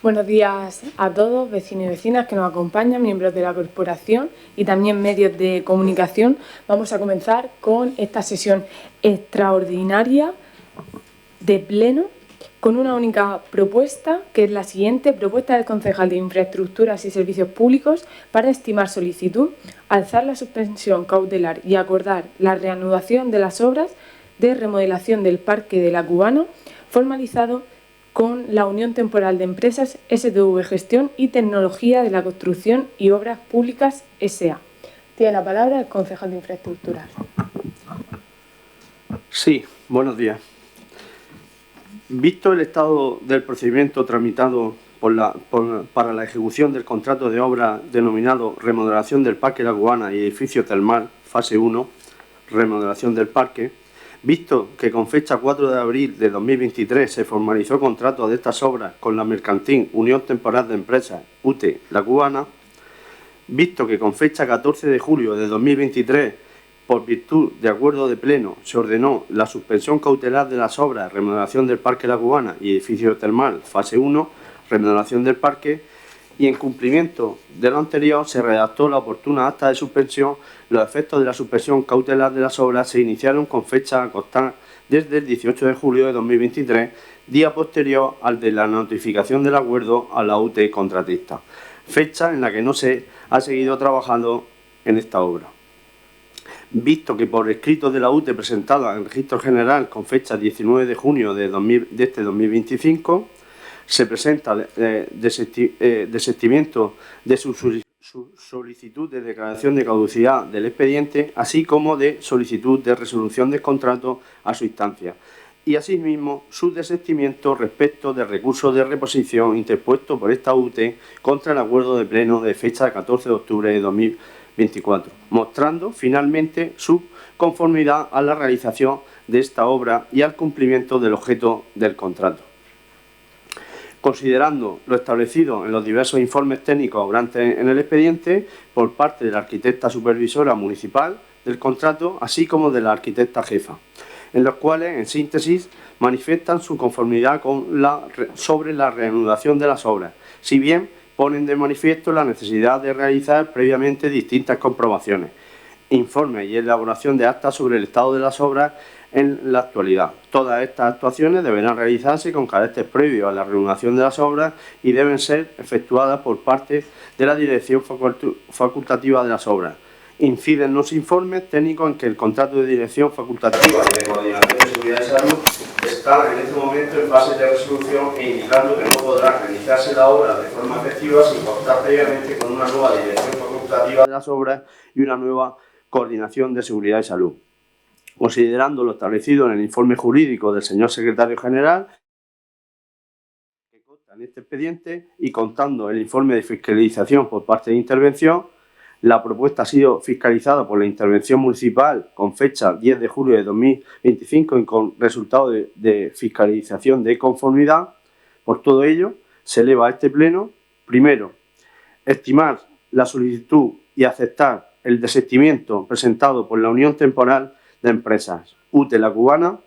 Buenos días a todos, vecinos y vecinas que nos acompañan, miembros de la corporación y también medios de comunicación. Vamos a comenzar con esta sesión extraordinaria de pleno con una única propuesta, que es la siguiente: propuesta del concejal de Infraestructuras y Servicios Públicos para estimar solicitud, alzar la suspensión cautelar y acordar la reanudación de las obras de remodelación del Parque de la Cubana, formalizado con la Unión Temporal de Empresas STV Gestión y Tecnología de la Construcción y Obras Públicas S.A. Tiene la palabra el concejal de Infraestructuras. Sí, buenos días. Visto el estado del procedimiento tramitado para la ejecución del contrato de obra denominado Remodelación del Parque La Cubana y Edificio Termal, fase 1, remodelación del parque, visto que con fecha 4 de abril de 2023 se formalizó contrato de estas obras con la mercantil Unión Temporal de Empresas UTE La Cubana, visto que con fecha 14 de julio de 2023, por virtud de acuerdo de pleno, se ordenó la suspensión cautelar de las obras remodelación del Parque La Cubana y Edificio Termal, fase 1, remodelación del parque, y en cumplimiento de lo anterior se redactó la oportuna acta de suspensión. Los efectos de la suspensión cautelar de las obras se iniciaron con fecha a constar desde el 18 de julio de 2023, día posterior al de la notificación del acuerdo a la UTE contratista, fecha en la que no se ha seguido trabajando en esta obra. Visto que por escrito de la UTE presentada en registro general con fecha 19 de junio de este 2025, se presenta desistimiento de su solicitud de declaración de caducidad del expediente, así como de solicitud de resolución del contrato a su instancia, y asimismo su desistimiento respecto del recurso de reposición interpuesto por esta UTE contra el acuerdo de pleno de fecha 14 de octubre de 2024, mostrando finalmente su conformidad a la realización de esta obra y al cumplimiento del objeto del contrato. Considerando lo establecido en los diversos informes técnicos obrantes en el expediente por parte de la arquitecta supervisora municipal del contrato, así como de la arquitecta jefa, en los cuales, en síntesis, manifiestan su conformidad sobre la reanudación de las obras, si bien ponen de manifiesto la necesidad de realizar previamente distintas comprobaciones, informes y elaboración de actas sobre el estado de las obras en la actualidad. Todas estas actuaciones deberán realizarse con carácter previo a la reanudación de las obras y deben ser efectuadas por parte de la dirección facultativa de las obras. Inciden los informes técnicos en que el contrato de dirección facultativa y de coordinación de seguridad y salud está en este momento en fase de resolución e indicando que no podrá realizarse la obra de forma efectiva sin contar previamente con una nueva dirección facultativa de las obras y una nueva coordinación de seguridad y salud. Considerando lo establecido en el informe jurídico del señor secretario general que consta en este expediente y contando el informe de fiscalización por parte de intervención, la propuesta ha sido fiscalizada por la intervención municipal con fecha 10 de julio de 2025 y con resultado de fiscalización de conformidad. Por todo ello, se eleva a este pleno, primero, estimar la solicitud y aceptar el desistimiento presentado por la Unión Temporal de Empresas UTE La Cubana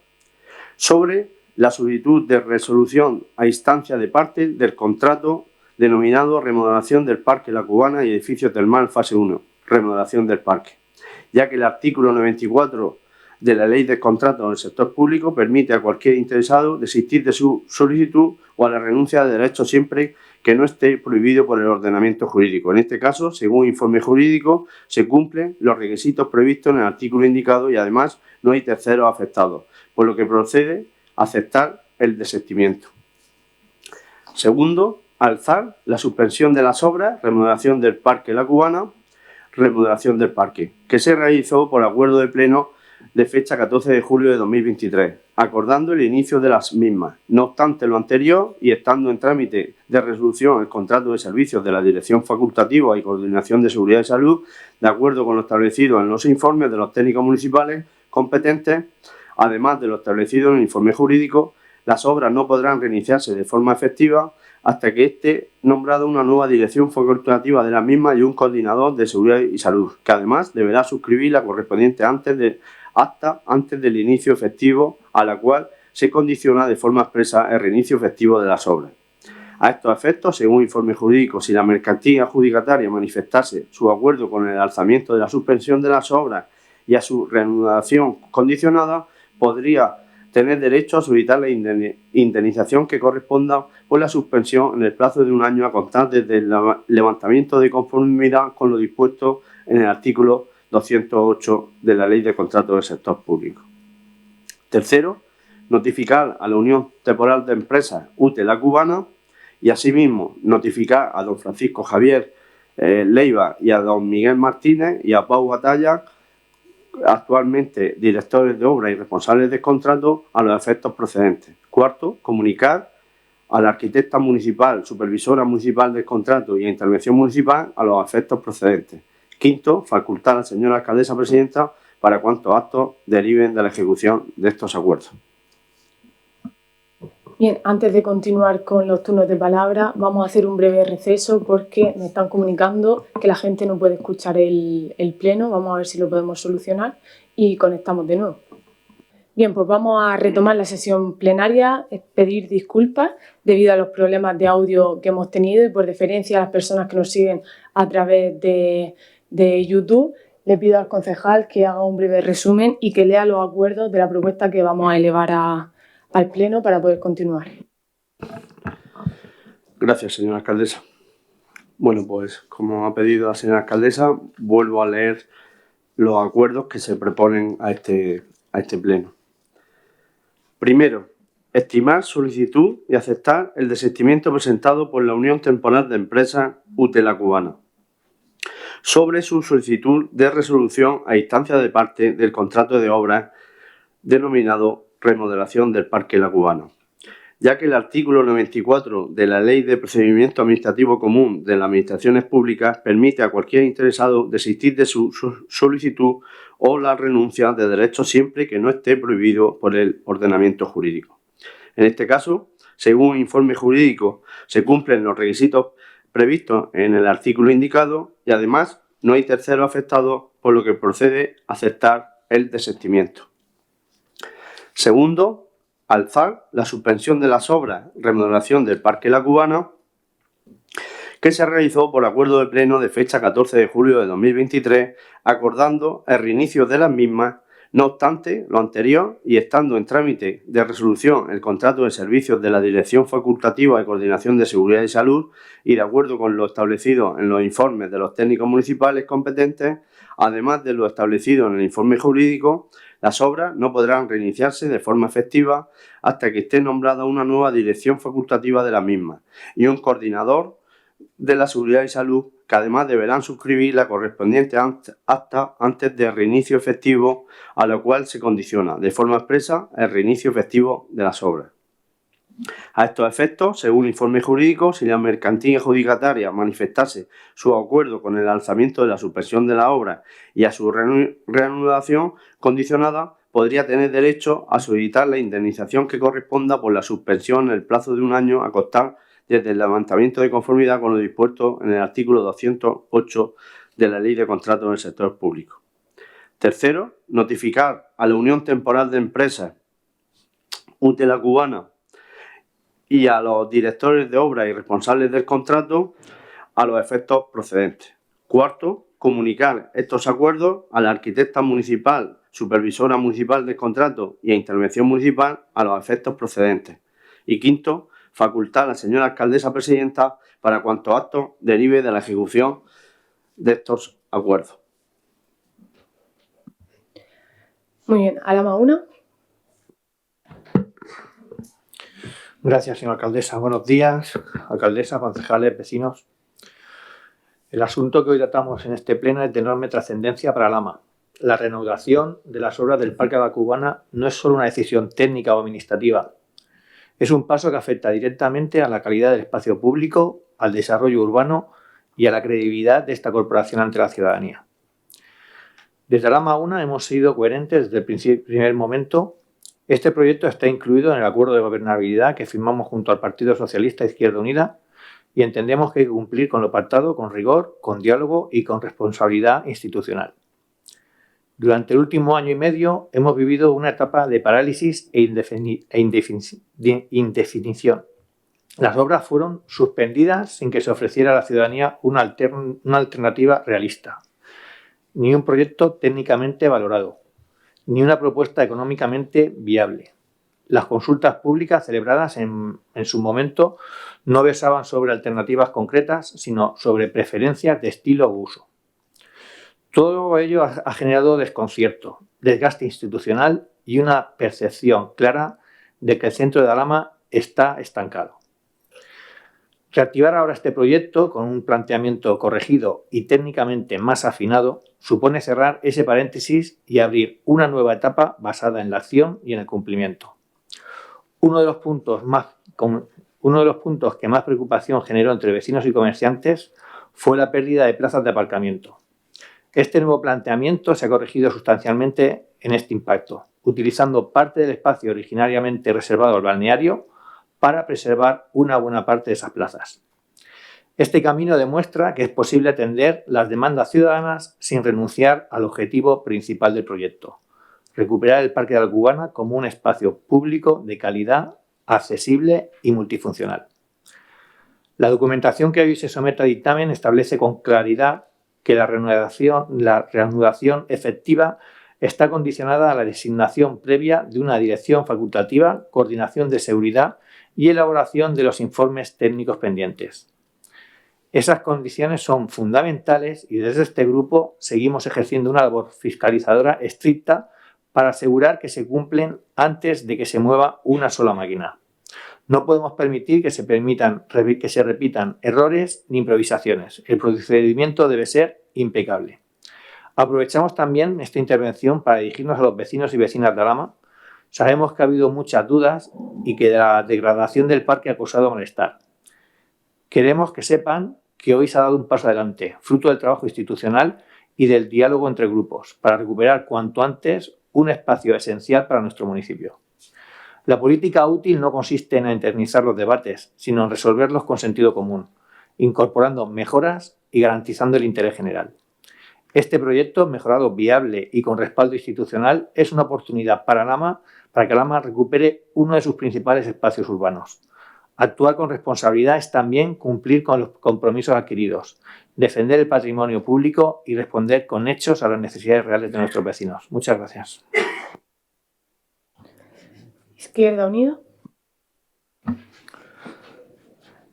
sobre la solicitud de resolución a instancia de parte del contrato denominado Remodelación del Parque La Cubana y Edificio Termal fase 1, remodelación del parque, ya que el artículo 94 de la Ley de Contratos del Sector Público permite a cualquier interesado desistir de su solicitud o a la renuncia de derechos siempre que no esté prohibido por el ordenamiento jurídico. En este caso, según informe jurídico, se cumplen los requisitos previstos en el artículo indicado y además no hay terceros afectados, por lo que procede a aceptar el desistimiento. Segundo, alzar la suspensión de las obras, remodelación del Parque La Cubana, remodelación del parque, que se realizó por acuerdo de pleno de fecha 14 de julio de 2023, acordando el inicio de las mismas. No obstante lo anterior y estando en trámite de resolución el contrato de servicios de la Dirección Facultativa y Coordinación de Seguridad y Salud, de acuerdo con lo establecido en los informes de los técnicos municipales competentes, además de lo establecido en el informe jurídico, las obras no podrán reiniciarse de forma efectiva hasta que esté nombrada una nueva dirección facultativa de la misma y un coordinador de seguridad y salud, que además deberá suscribir la correspondiente acta antes del inicio efectivo, a la cual se condiciona de forma expresa el reinicio efectivo de las obras. A estos efectos, según informe jurídico, si la mercantil adjudicataria manifestase su acuerdo con el alzamiento de la suspensión de las obras y a su reanudación condicionada, podría tener derecho a solicitar la indemnización que corresponda por la suspensión en el plazo de un año a contar desde el levantamiento de conformidad con lo dispuesto en el artículo 208 de la Ley de Contratos del Sector Público. Tercero, notificar a la Unión Temporal de Empresas UTE La Cubana y asimismo notificar a don Francisco Javier Leiva y a don Miguel Martínez y a Pau Batalla, actualmente directores de obra y responsables del contrato, a los efectos procedentes. Cuarto, comunicar a la arquitecta municipal, supervisora municipal del contrato y a intervención municipal a los efectos procedentes. Quinto, facultar a la señora alcaldesa presidenta para cuantos actos deriven de la ejecución de estos acuerdos. Bien, antes de continuar con los turnos de palabra, vamos a hacer un breve receso porque me están comunicando que la gente no puede escuchar el pleno. Vamos a ver si lo podemos solucionar y conectamos de nuevo. Bien, pues vamos a retomar la sesión plenaria, pedir disculpas debido a los problemas de audio que hemos tenido y por deferencia a las personas que nos siguen a través de YouTube, le pido al concejal que haga un breve resumen y que lea los acuerdos de la propuesta que vamos a elevar al Pleno para poder continuar. Gracias, señora alcaldesa. Bueno, pues como ha pedido la señora alcaldesa, vuelvo a leer los acuerdos que se proponen a este Pleno. Primero, estimar solicitud y aceptar el desistimiento presentado por la Unión Temporal de Empresas UTE La Cubana sobre su solicitud de resolución a instancia de parte del contrato de obras denominado remodelación del Parque La Cubana, ya que el artículo 94 de la Ley de Procedimiento Administrativo Común de las Administraciones Públicas permite a cualquier interesado desistir de su solicitud o la renuncia de derechos siempre que no esté prohibido por el ordenamiento jurídico. En este caso, según un informe jurídico, se cumplen los requisitos previstos en el artículo indicado y además no hay terceros afectados, por lo que procede a aceptar el desistimiento. Segundo, alzar la suspensión de las obras remodelación del Parque La Cubana que se realizó por acuerdo de pleno de fecha 14 de julio de 2023, acordando el reinicio de las mismas. No obstante, lo anterior y estando en trámite de resolución el contrato de servicios de la Dirección Facultativa de Coordinación de Seguridad y Salud y de acuerdo con lo establecido en los informes de los técnicos municipales competentes, además de lo establecido en el informe jurídico, las obras no podrán reiniciarse de forma efectiva hasta que esté nombrada una nueva dirección facultativa de la misma y un coordinador de la Seguridad y Salud, que además deberán suscribir la correspondiente acta antes del reinicio efectivo, a lo cual se condiciona de forma expresa el reinicio efectivo de las obras. A estos efectos, según el informe jurídico, si la mercantil adjudicataria manifestase su acuerdo con el alzamiento de la suspensión de la obra y a su reanudación condicionada, podría tener derecho a solicitar la indemnización que corresponda por la suspensión en el plazo de un año a contar desde el levantamiento de conformidad con lo dispuesto en el artículo 208 de la Ley de Contratos del Sector Público. Tercero, notificar a la Unión Temporal de Empresas UTE La Cubana y a los directores de obra y responsables del contrato a los efectos procedentes. Cuarto, comunicar estos acuerdos a la arquitecta municipal, supervisora municipal del contrato y a intervención municipal a los efectos procedentes. Y quinto, facultar a la señora alcaldesa presidenta para cuantos actos derive de la ejecución de estos acuerdos. Muy bien, Alama una. Gracias, señora alcaldesa. Buenos días, alcaldesa, concejales, vecinos. El asunto que hoy tratamos en este pleno es de enorme trascendencia para Alhama. La reanudación de las obras del Parque La Cubana no es solo una decisión técnica o administrativa. Es un paso que afecta directamente a la calidad del espacio público, al desarrollo urbano y a la credibilidad de esta corporación ante la ciudadanía. Desde Alhama 1 hemos sido coherentes desde el primer momento. Este proyecto está incluido en el acuerdo de gobernabilidad que firmamos junto al Partido Socialista e Izquierda Unida y entendemos que hay que cumplir con lo pactado con rigor, con diálogo y con responsabilidad institucional. Durante el último año y medio hemos vivido una etapa de parálisis e indefinición. Las obras fueron suspendidas sin que se ofreciera a la ciudadanía una alternativa realista, ni un proyecto técnicamente valorado, ni una propuesta económicamente viable. Las consultas públicas celebradas en su momento no versaban sobre alternativas concretas, sino sobre preferencias de estilo o uso. Todo ello ha generado desconcierto, desgaste institucional y una percepción clara de que el centro de Alhama está estancado. Reactivar ahora este proyecto con un planteamiento corregido y técnicamente más afinado supone cerrar ese paréntesis y abrir una nueva etapa basada en la acción y en el cumplimiento. Uno de los puntos que más preocupación generó entre vecinos y comerciantes fue la pérdida de plazas de aparcamiento. Este nuevo planteamiento se ha corregido sustancialmente en este impacto, utilizando parte del espacio originariamente reservado al balneario para preservar una buena parte de esas plazas. Este camino demuestra que es posible atender las demandas ciudadanas sin renunciar al objetivo principal del proyecto: recuperar el Parque de la Cubana como un espacio público de calidad, accesible y multifuncional. La documentación que hoy se somete a dictamen establece con claridad que la reanudación efectiva está condicionada a la designación previa de una dirección facultativa, coordinación de seguridad y elaboración de los informes técnicos pendientes. Esas condiciones son fundamentales y desde este grupo seguimos ejerciendo una labor fiscalizadora estricta para asegurar que se cumplen antes de que se mueva una sola máquina. No podemos permitir que se repitan errores ni improvisaciones. El procedimiento debe ser impecable. Aprovechamos también esta intervención para dirigirnos a los vecinos y vecinas de Alhama. Sabemos que ha habido muchas dudas y que la degradación del parque ha causado malestar. Queremos que sepan que hoy se ha dado un paso adelante, fruto del trabajo institucional y del diálogo entre grupos, para recuperar cuanto antes un espacio esencial para nuestro municipio. La política útil no consiste en eternizar los debates, sino en resolverlos con sentido común, incorporando mejoras y garantizando el interés general. Este proyecto, mejorado, viable y con respaldo institucional, es una oportunidad para que Alhama recupere uno de sus principales espacios urbanos. Actuar con responsabilidad es también cumplir con los compromisos adquiridos, defender el patrimonio público y responder con hechos a las necesidades reales de nuestros vecinos. Muchas gracias. Izquierda Unida.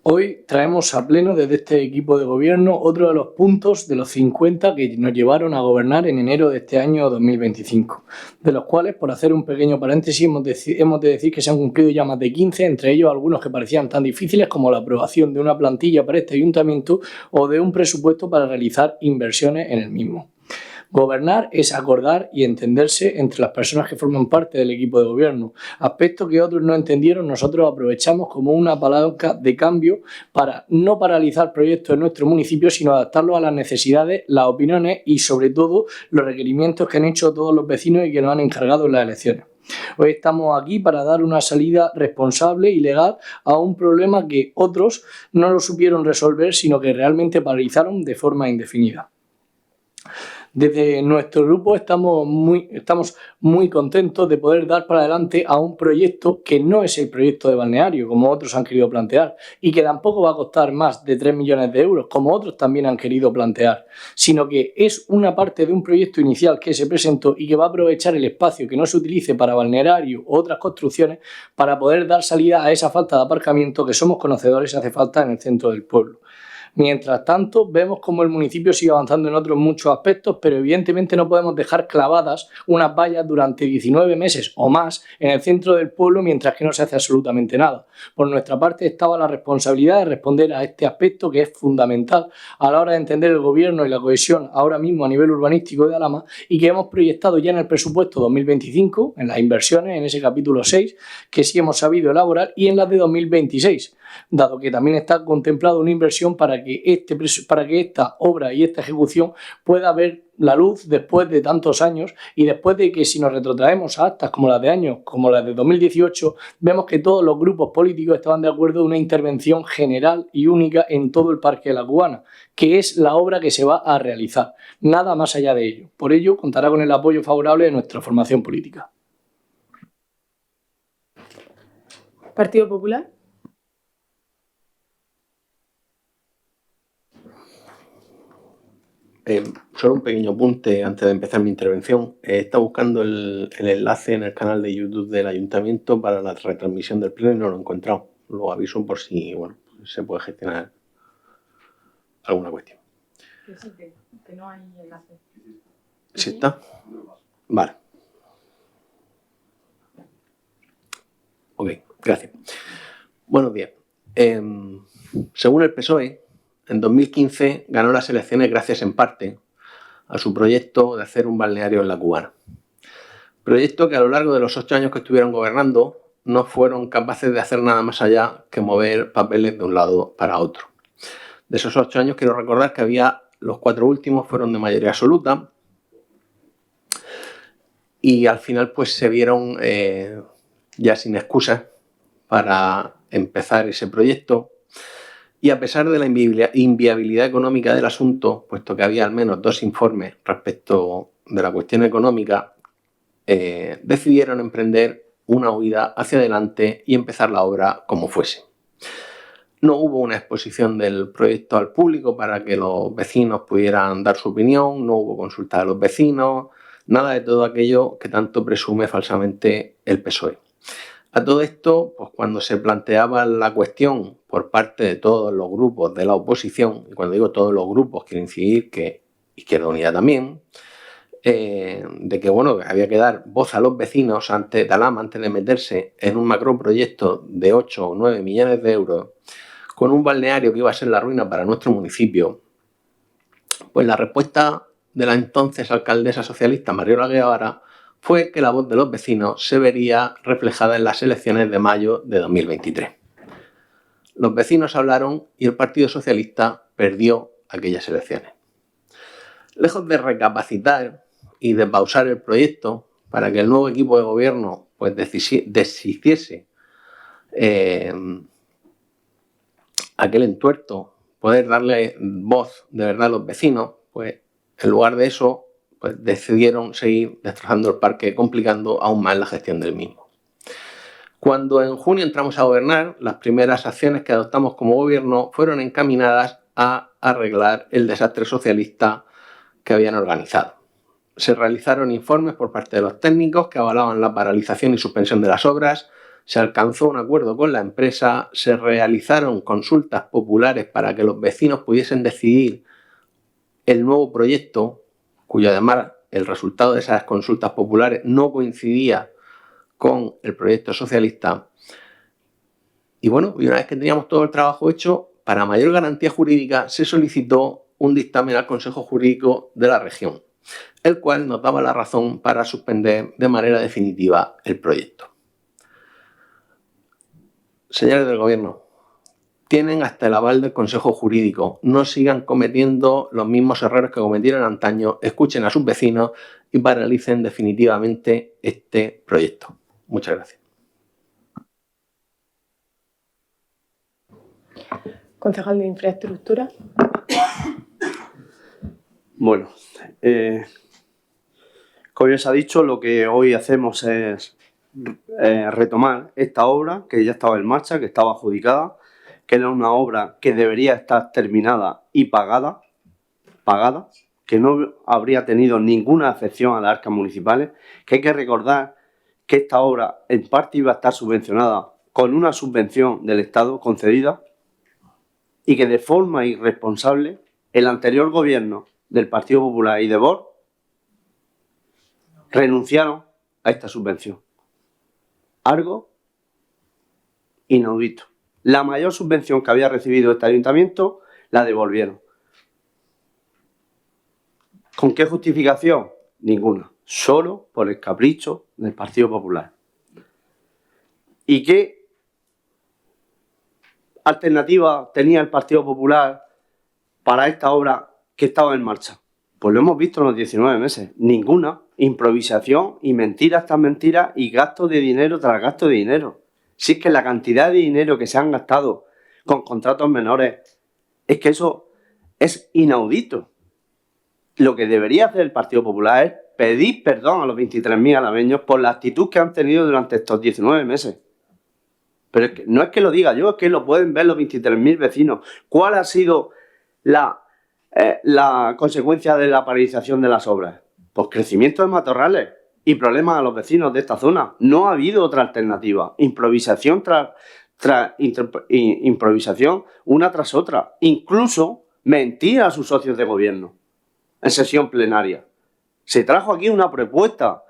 Hoy traemos a pleno desde este equipo de gobierno otro de los puntos de los 50 que nos llevaron a gobernar en enero de este año 2025, de los cuales, por hacer un pequeño paréntesis, hemos de decir que se han cumplido ya más de 15, entre ellos algunos que parecían tan difíciles como la aprobación de una plantilla para este ayuntamiento o de un presupuesto para realizar inversiones en el mismo. Gobernar es acordar y entenderse entre las personas que forman parte del equipo de gobierno. Aspectos que otros no entendieron, nosotros aprovechamos como una palanca de cambio para no paralizar proyectos en nuestro municipio, sino adaptarlos a las necesidades, las opiniones y, sobre todo, los requerimientos que han hecho todos los vecinos y que nos han encargado en las elecciones. Hoy estamos aquí para dar una salida responsable y legal a un problema que otros no lo supieron resolver, sino que realmente paralizaron de forma indefinida. Desde nuestro grupo estamos muy contentos de poder dar para adelante a un proyecto que no es el proyecto de balneario, como otros han querido plantear, y que tampoco va a costar más de 3 millones de euros, como otros también han querido plantear, sino que es una parte de un proyecto inicial que se presentó y que va a aprovechar el espacio que no se utilice para balneario u otras construcciones para poder dar salida a esa falta de aparcamiento que somos conocedores hace falta en el centro del pueblo. Mientras tanto, vemos cómo el municipio sigue avanzando en otros muchos aspectos, pero evidentemente no podemos dejar clavadas unas vallas durante 19 meses o más en el centro del pueblo mientras que no se hace absolutamente nada. Por nuestra parte estaba la responsabilidad de responder a este aspecto que es fundamental a la hora de entender el gobierno y la cohesión ahora mismo a nivel urbanístico de Alhama y que hemos proyectado ya en el presupuesto 2025, en las inversiones, en ese capítulo 6, que sí hemos sabido elaborar, y en las de 2026. Dado que también está contemplada una inversión para que esta obra y esta ejecución pueda ver la luz después de tantos años y después de que, si nos retrotraemos a actas como las de años, como las de 2018, vemos que todos los grupos políticos estaban de acuerdo en una intervención general y única en todo el Parque de la Cubana, que es la obra que se va a realizar, nada más allá de ello. Por ello, contará con el apoyo favorable de nuestra formación política. Partido Popular. Solo un pequeño apunte antes de empezar mi intervención. He estado buscando el enlace en el canal de YouTube del Ayuntamiento para la retransmisión del pleno y no lo he encontrado. Lo aviso por si se puede gestionar alguna cuestión. Que no hay enlace. ¿Sí está? Vale. Ok, gracias. Buenos días. Según el PSOE, en 2015 ganó las elecciones gracias en parte a su proyecto de hacer un balneario en la Cubana. Proyecto que a lo largo de los 8 años que estuvieron gobernando no fueron capaces de hacer nada más allá que mover papeles de un lado para otro. De esos 8 años quiero recordar que los 4 últimos fueron de mayoría absoluta y al final pues se vieron ya sin excusas para empezar ese proyecto. Y a pesar de la inviabilidad económica del asunto, puesto que había al menos 2 informes respecto de la cuestión económica, decidieron emprender una huida hacia adelante y empezar la obra como fuese. No hubo una exposición del proyecto al público para que los vecinos pudieran dar su opinión, no hubo consulta de los vecinos, nada de todo aquello que tanto presume falsamente el PSOE. A todo esto, pues cuando se planteaba la cuestión por parte de todos los grupos de la oposición, y cuando digo todos los grupos quiero incidir que Izquierda Unida también, de que había que dar voz a los vecinos antes de meterse en un macroproyecto de 8 o 9 millones de euros, con un balneario que iba a ser la ruina para nuestro municipio, pues la respuesta de la entonces alcaldesa socialista Mariola Guevara fue que la voz de los vecinos se vería reflejada en las elecciones de mayo de 2023. Los vecinos hablaron y el Partido Socialista perdió aquellas elecciones. Lejos de recapacitar y de pausar el proyecto para que el nuevo equipo de gobierno pues deshiciese aquel entuerto, poder darle voz de verdad a los vecinos, pues en lugar de eso pues decidieron seguir destrozando el parque, complicando aún más la gestión del mismo. Cuando en junio entramos a gobernar, las primeras acciones que adoptamos como gobierno fueron encaminadas a arreglar el desastre socialista que habían organizado. Se realizaron informes por parte de los técnicos que avalaban la paralización y suspensión de las obras, se alcanzó un acuerdo con la empresa, se realizaron consultas populares para que los vecinos pudiesen decidir el nuevo proyecto, cuyo además el resultado de esas consultas populares no coincidía con el proyecto socialista. Y una vez que teníamos todo el trabajo hecho, para mayor garantía jurídica se solicitó un dictamen al Consejo Jurídico de la región, el cual nos daba la razón para suspender de manera definitiva el proyecto. Señores del Gobierno, tienen hasta el aval del Consejo Jurídico. No sigan cometiendo los mismos errores que cometieron antaño, escuchen a sus vecinos y paralicen definitivamente este proyecto. Muchas gracias. Concejal de Infraestructura. Bueno, como ya se ha dicho, lo que hoy hacemos es retomar esta obra que ya estaba en marcha, que estaba adjudicada, que era una obra que debería estar terminada y pagada, que no habría tenido ninguna afección a las arcas municipales, que hay que recordar que esta obra en parte iba a estar subvencionada con una subvención del Estado concedida y que de forma irresponsable el anterior gobierno del Partido Popular y de Vox renunciaron a esta subvención. Algo inaudito. La mayor subvención que había recibido este ayuntamiento la devolvieron. ¿Con qué justificación? Ninguna. Solo por el capricho del Partido Popular. ¿Y qué alternativa tenía el Partido Popular para esta obra que estaba en marcha? Pues lo hemos visto en los 19 meses. Ninguna. Improvisación y mentiras tras mentiras y gasto de dinero tras gasto de dinero. Si es que la cantidad de dinero que se han gastado con contratos menores, es que eso es inaudito. Lo que debería hacer el Partido Popular es pedir perdón a los 23.000 alameños por la actitud que han tenido durante estos 19 meses. Pero es que, no es que lo diga yo, es que lo pueden ver los 23.000 vecinos. ¿Cuál ha sido la consecuencia de la paralización de las obras? Pues crecimiento de matorrales y problemas a los vecinos de esta zona. No ha habido otra alternativa. Improvisación tras improvisación, una tras otra. Incluso mentir a sus socios de gobierno en sesión plenaria. Se trajo aquí una propuesta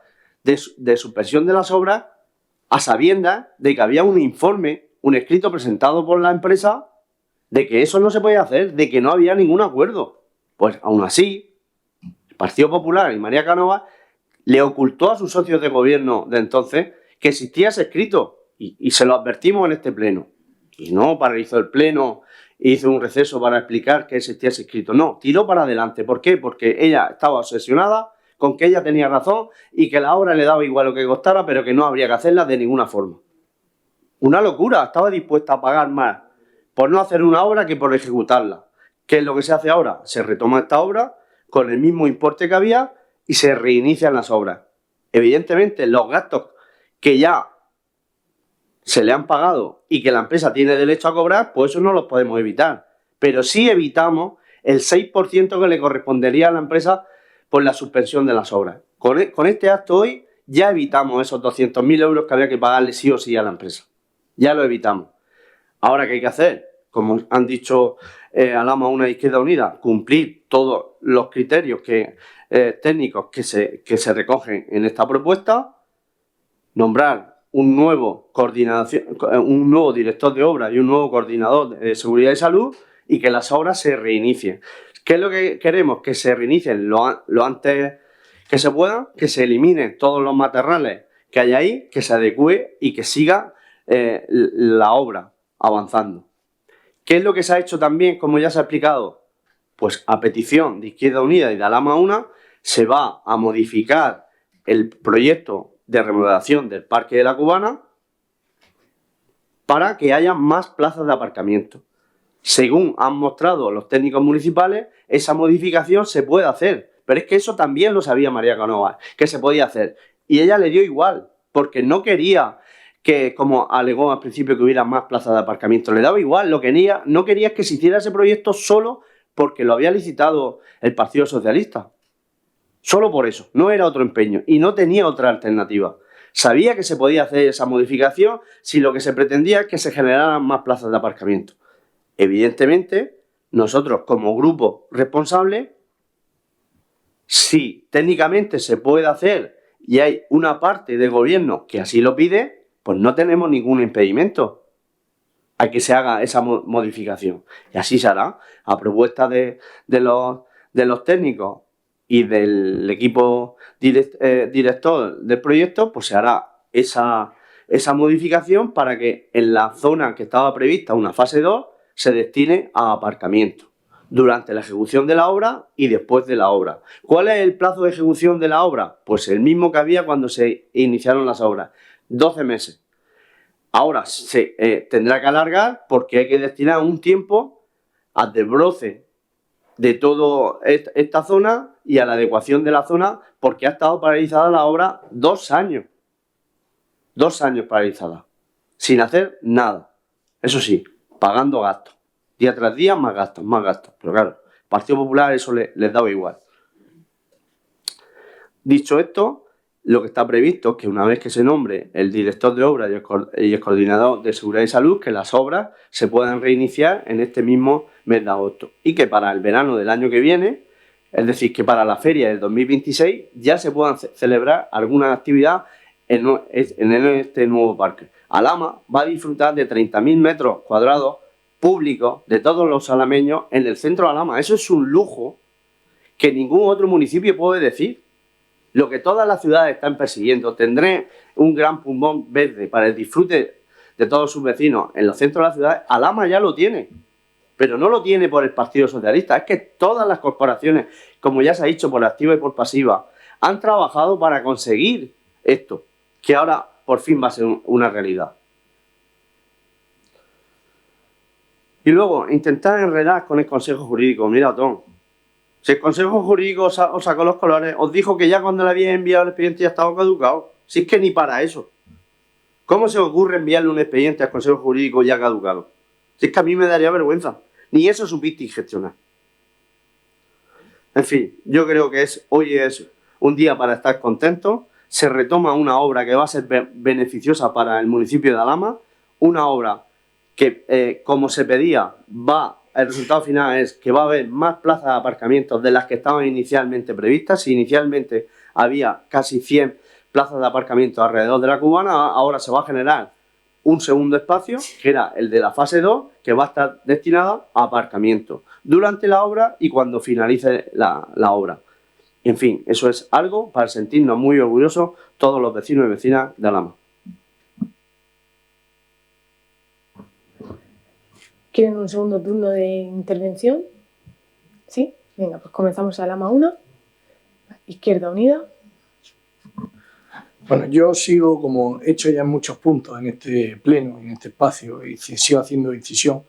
de suspensión de las obras a sabiendas de que había un informe, un escrito presentado por la empresa de que eso no se podía hacer, de que no había ningún acuerdo. Pues aún así, el Partido Popular y María Cánovas le ocultó a sus socios de gobierno de entonces que existía ese escrito y se lo advertimos en este pleno. Y no paralizó el pleno, hizo un receso para explicar que existía ese escrito. No, tiró para adelante. ¿Por qué? Porque ella estaba obsesionada con que ella tenía razón y que la obra le daba igual lo que costara, pero que no habría que hacerla de ninguna forma. Una locura, estaba dispuesta a pagar más por no hacer una obra que por ejecutarla. ¿Qué es lo que se hace ahora? Se retoma esta obra con el mismo importe que había y se reinician las obras. Evidentemente, los gastos que ya se le han pagado y que la empresa tiene derecho a cobrar, pues eso no los podemos evitar. Pero sí evitamos el 6% que le correspondería a la empresa por la suspensión de las obras. Con este acto hoy ya evitamos esos 200.000 euros que había que pagarle sí o sí a la empresa. Ya lo evitamos. Ahora, ¿qué hay que hacer? Como han dicho Alhama Una Izquierda Unida, cumplir todos los criterios técnicos que se recogen en esta propuesta, nombrar un nuevo director de obra y un nuevo coordinador de seguridad y salud y que las obras se reinicien. ¿Qué es lo que queremos? Que se reinicien lo antes que se pueda, que se eliminen todos los matorrales que hay ahí, que se adecue y que siga la obra avanzando. ¿Qué es lo que se ha hecho también, como ya se ha explicado? Pues a petición de Izquierda Unida y de Alhama Una se va a modificar el proyecto de remodelación del Parque de la Cubana para que haya más plazas de aparcamiento. Según han mostrado los técnicos municipales, esa modificación se puede hacer, pero es que eso también lo sabía María Cánovas, que se podía hacer, y ella le dio igual, porque no quería que, como alegó al principio, que hubiera más plazas de aparcamiento, le daba igual, no quería que se hiciera ese proyecto solo porque lo había licitado el Partido Socialista. Solo por eso, no era otro empeño y no tenía otra alternativa. Sabía que se podía hacer esa modificación si lo que se pretendía es que se generaran más plazas de aparcamiento. Evidentemente, nosotros como grupo responsable, si técnicamente se puede hacer y hay una parte del gobierno que así lo pide, pues no tenemos ningún impedimento a que se haga esa modificación. Y así se hará, a propuesta de los técnicos y del equipo director del proyecto, pues se hará esa modificación para que en la zona que estaba prevista, una fase 2, se destine a aparcamiento durante la ejecución de la obra y después de la obra. ¿Cuál es el plazo de ejecución de la obra? Pues el mismo que había cuando se iniciaron las obras, 12 meses. Ahora se tendrá que alargar porque hay que destinar un tiempo al desbroce de toda esta zona y a la adecuación de la zona, porque ha estado paralizada la obra 2 años. 2 años paralizada, sin hacer nada. Eso sí, pagando gastos. Día tras día, más gastos, más gastos. Pero claro, al Partido Popular eso les daba igual. Dicho esto, lo que está previsto es que una vez que se nombre el director de obra y el coordinador de seguridad y salud, que las obras se puedan reiniciar en este mismo mes de agosto. Y que para el verano del año que viene, es decir, que para la feria del 2026 ya se puedan celebrar alguna actividad en este nuevo parque. Alhama va a disfrutar de 30.000 metros cuadrados públicos de todos los alameños en el centro de Alhama. Eso es un lujo que ningún otro municipio puede decir. Lo que todas las ciudades están persiguiendo, tendré un gran pulmón verde para el disfrute de todos sus vecinos en los centros de las ciudades. Alhama ya lo tiene, pero no lo tiene por el Partido Socialista. Es que todas las corporaciones, como ya se ha dicho, por activa y por pasiva, han trabajado para conseguir esto, que ahora por fin va a ser una realidad. Y luego, intentar enredar con el Consejo Jurídico. Mira, Tom, si el Consejo Jurídico os sacó los colores, os dijo que ya cuando le había enviado el expediente ya estaba caducado. Si es que ni para eso. ¿Cómo se os ocurre enviarle un expediente al Consejo Jurídico ya caducado? Si es que a mí me daría vergüenza. Ni eso supisteis gestionar. En fin, yo creo que hoy es un día para estar contentos. Se retoma una obra que va a ser beneficiosa para el municipio de Alhama, una obra que, como se pedía, el resultado final es que va a haber más plazas de aparcamiento de las que estaban inicialmente previstas. Si inicialmente había casi 100 plazas de aparcamiento alrededor de la Cubana, ahora se va a generar un segundo espacio, que era el de la fase 2, que va a estar destinada a aparcamiento durante la obra y cuando finalice la obra. En fin, eso es algo para sentirnos muy orgullosos todos los vecinos y vecinas de Alhama. ¿Quieren un segundo turno de intervención? ¿Sí? Venga, pues comenzamos a Alhama 1. Izquierda Unida. Bueno, yo sigo, como he hecho ya en muchos puntos en este pleno, en este espacio, y sigo haciendo incisión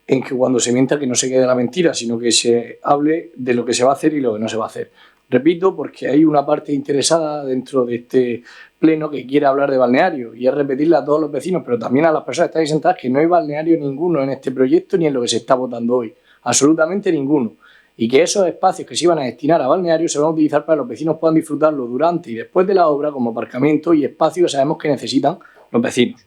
en que cuando se mienta que no se quede la mentira, sino que se hable de lo que se va a hacer y lo que no se va a hacer. Repito, porque hay una parte interesada dentro de este pleno que quiere hablar de balneario y es repetirle a todos los vecinos, pero también a las personas que están ahí sentadas, que no hay balneario ninguno en este proyecto ni en lo que se está votando hoy. Absolutamente ninguno. Y que esos espacios que se iban a destinar a balneario se van a utilizar para que los vecinos puedan disfrutarlo durante y después de la obra como aparcamiento y espacio que sabemos que necesitan los vecinos.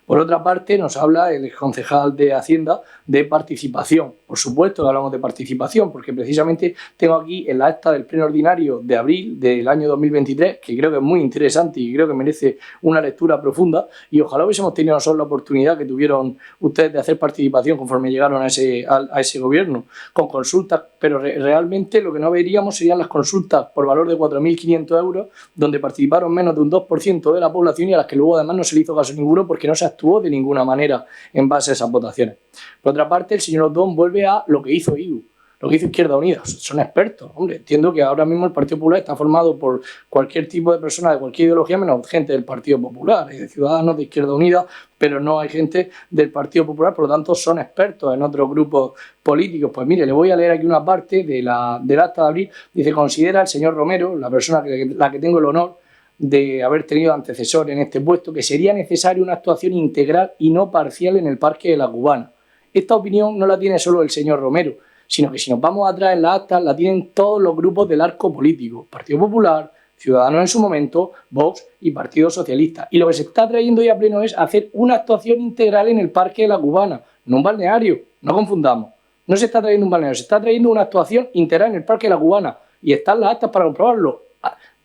Por otra parte, nos habla el concejal de Hacienda de participación. Por supuesto que hablamos de participación, porque precisamente tengo aquí el acta del pleno ordinario de abril del año 2023, que creo que es muy interesante y creo que merece una lectura profunda, y ojalá hubiésemos tenido nosotros la oportunidad que tuvieron ustedes de hacer participación conforme llegaron a ese gobierno, con consultas, pero realmente lo que no veríamos serían las consultas por valor de 4.500 euros, donde participaron menos de un 2% de la población y a las que luego además no se le hizo caso ninguno porque no se actuó de ninguna manera en base a esas votaciones. Por otra parte, el señor Osdón vuelve a lo que hizo IBU, lo que hizo Izquierda Unida. Son expertos. Hombre, entiendo que ahora mismo el Partido Popular está formado por cualquier tipo de persona de cualquier ideología, menos gente del Partido Popular, y de Ciudadanos, de Izquierda Unida, pero no hay gente del Partido Popular, por lo tanto son expertos en otros grupos políticos. Pues mire, le voy a leer aquí una parte del acta de abril. Dice: considera el señor Romero, la persona la que tengo el honor de haber tenido antecesor en este puesto, que sería necesaria una actuación integral y no parcial en el Parque de la Cubana. Esta opinión no la tiene solo el señor Romero, sino que si nos vamos atrás en la acta, la tienen todos los grupos del arco político: Partido Popular, Ciudadanos en su momento, Vox y Partido Socialista. Y lo que se está trayendo hoy a pleno es hacer una actuación integral en el Parque de la Cubana, no un balneario, no confundamos. No se está trayendo un balneario, se está trayendo una actuación integral en el Parque de la Cubana y están las actas para comprobarlo.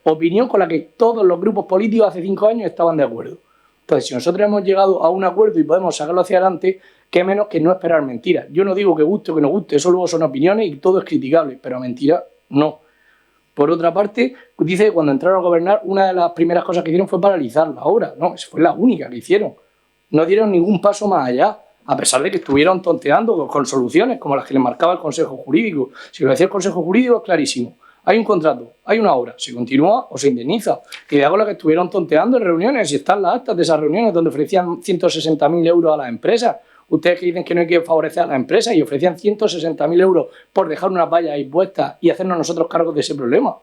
Opinión con la que todos los grupos políticos hace 5 años estaban de acuerdo. Entonces, si nosotros hemos llegado a un acuerdo y podemos sacarlo hacia adelante, qué menos que no esperar mentiras. Yo no digo que guste o que no guste, eso luego son opiniones y todo es criticable, pero mentiras no. Por otra parte, dice que cuando entraron a gobernar, una de las primeras cosas que hicieron fue paralizar la obra. No, esa fue la única que hicieron. No dieron ningún paso más allá, a pesar de que estuvieron tonteando con soluciones como las que les marcaba el Consejo Jurídico. Si lo decía el Consejo Jurídico es clarísimo. Hay un contrato, hay una obra, se continúa o se indemniza. Y de algo la que estuvieron tonteando en reuniones, y están las actas de esas reuniones donde ofrecían 160.000 euros a las empresas. Ustedes que dicen que no hay que favorecer a las empresas y ofrecían 160.000 euros por dejar una valla ahí puesta y hacernos nosotros cargos de ese problema.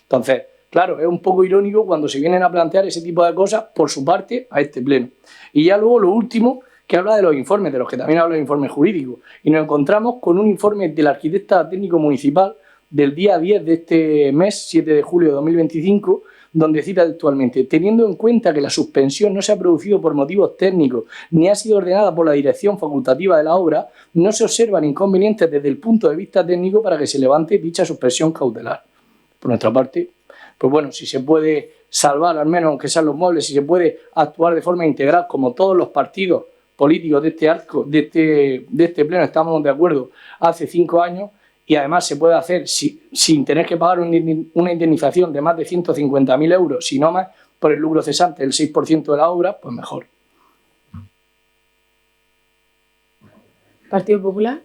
Entonces, claro, es un poco irónico cuando se vienen a plantear ese tipo de cosas por su parte a este pleno. Y ya luego lo último, que habla de los informes, de los que también habla el informe jurídico. Y nos encontramos con un informe de la arquitecta técnico municipal del día 10 de este mes, 7 de julio de 2025, donde cita textualmente: teniendo en cuenta que la suspensión no se ha producido por motivos técnicos ni ha sido ordenada por la dirección facultativa de la obra, no se observan inconvenientes desde el punto de vista técnico para que se levante dicha suspensión cautelar. Por nuestra parte, pues bueno, si se puede salvar al menos aunque sean los muebles, si se puede actuar de forma integral como todos los partidos políticos de este arco, de este pleno estábamos de acuerdo hace 5 años, y además se puede hacer sin tener que pagar una indemnización de más de 150.000 euros, si no más, por el lucro cesante del 6% de la obra, pues mejor. Partido Popular.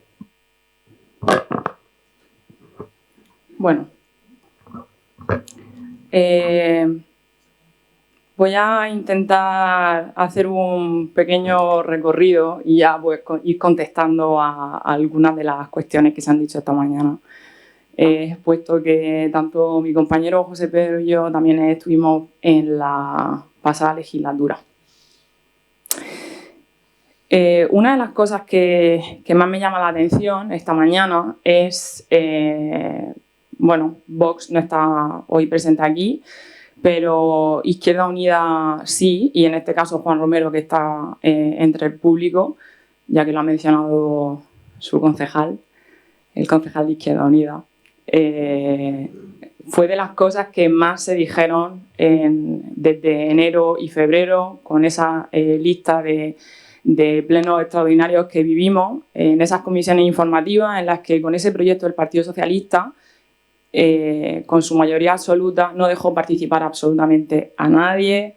Bueno, voy a intentar hacer un pequeño recorrido y ya voy a ir contestando a algunas de las cuestiones que se han dicho esta mañana. Puesto que tanto mi compañero José Pedro y yo también estuvimos en la pasada legislatura. Una de las cosas que más me llama la atención esta mañana es bueno, Vox no está hoy presente aquí, pero Izquierda Unida sí, y en este caso Juan Romero, que está entre el público, ya que lo ha mencionado su concejal, el concejal de Izquierda Unida. Fue de las cosas que más se dijeron desde enero y febrero, con esa lista de plenos extraordinarios que vivimos, en esas comisiones informativas en las que con ese proyecto del Partido Socialista, con su mayoría absoluta, no dejó participar absolutamente a nadie,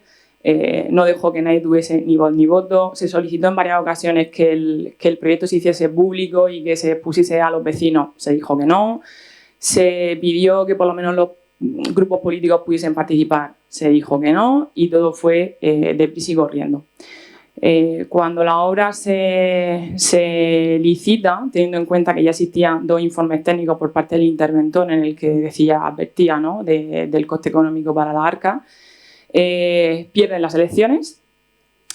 no dejó que nadie tuviese ni voz ni voto. Se solicitó en varias ocasiones que el proyecto se hiciese público y que se expusiese a los vecinos. Se dijo que no. Se pidió que por lo menos los grupos políticos pudiesen participar. Se dijo que no y todo fue deprisa y corriendo. Cuando la obra se licita, teniendo en cuenta que ya existían 2 informes técnicos por parte del interventor en el que advertía, ¿no?, del coste económico para la arca, pierden las elecciones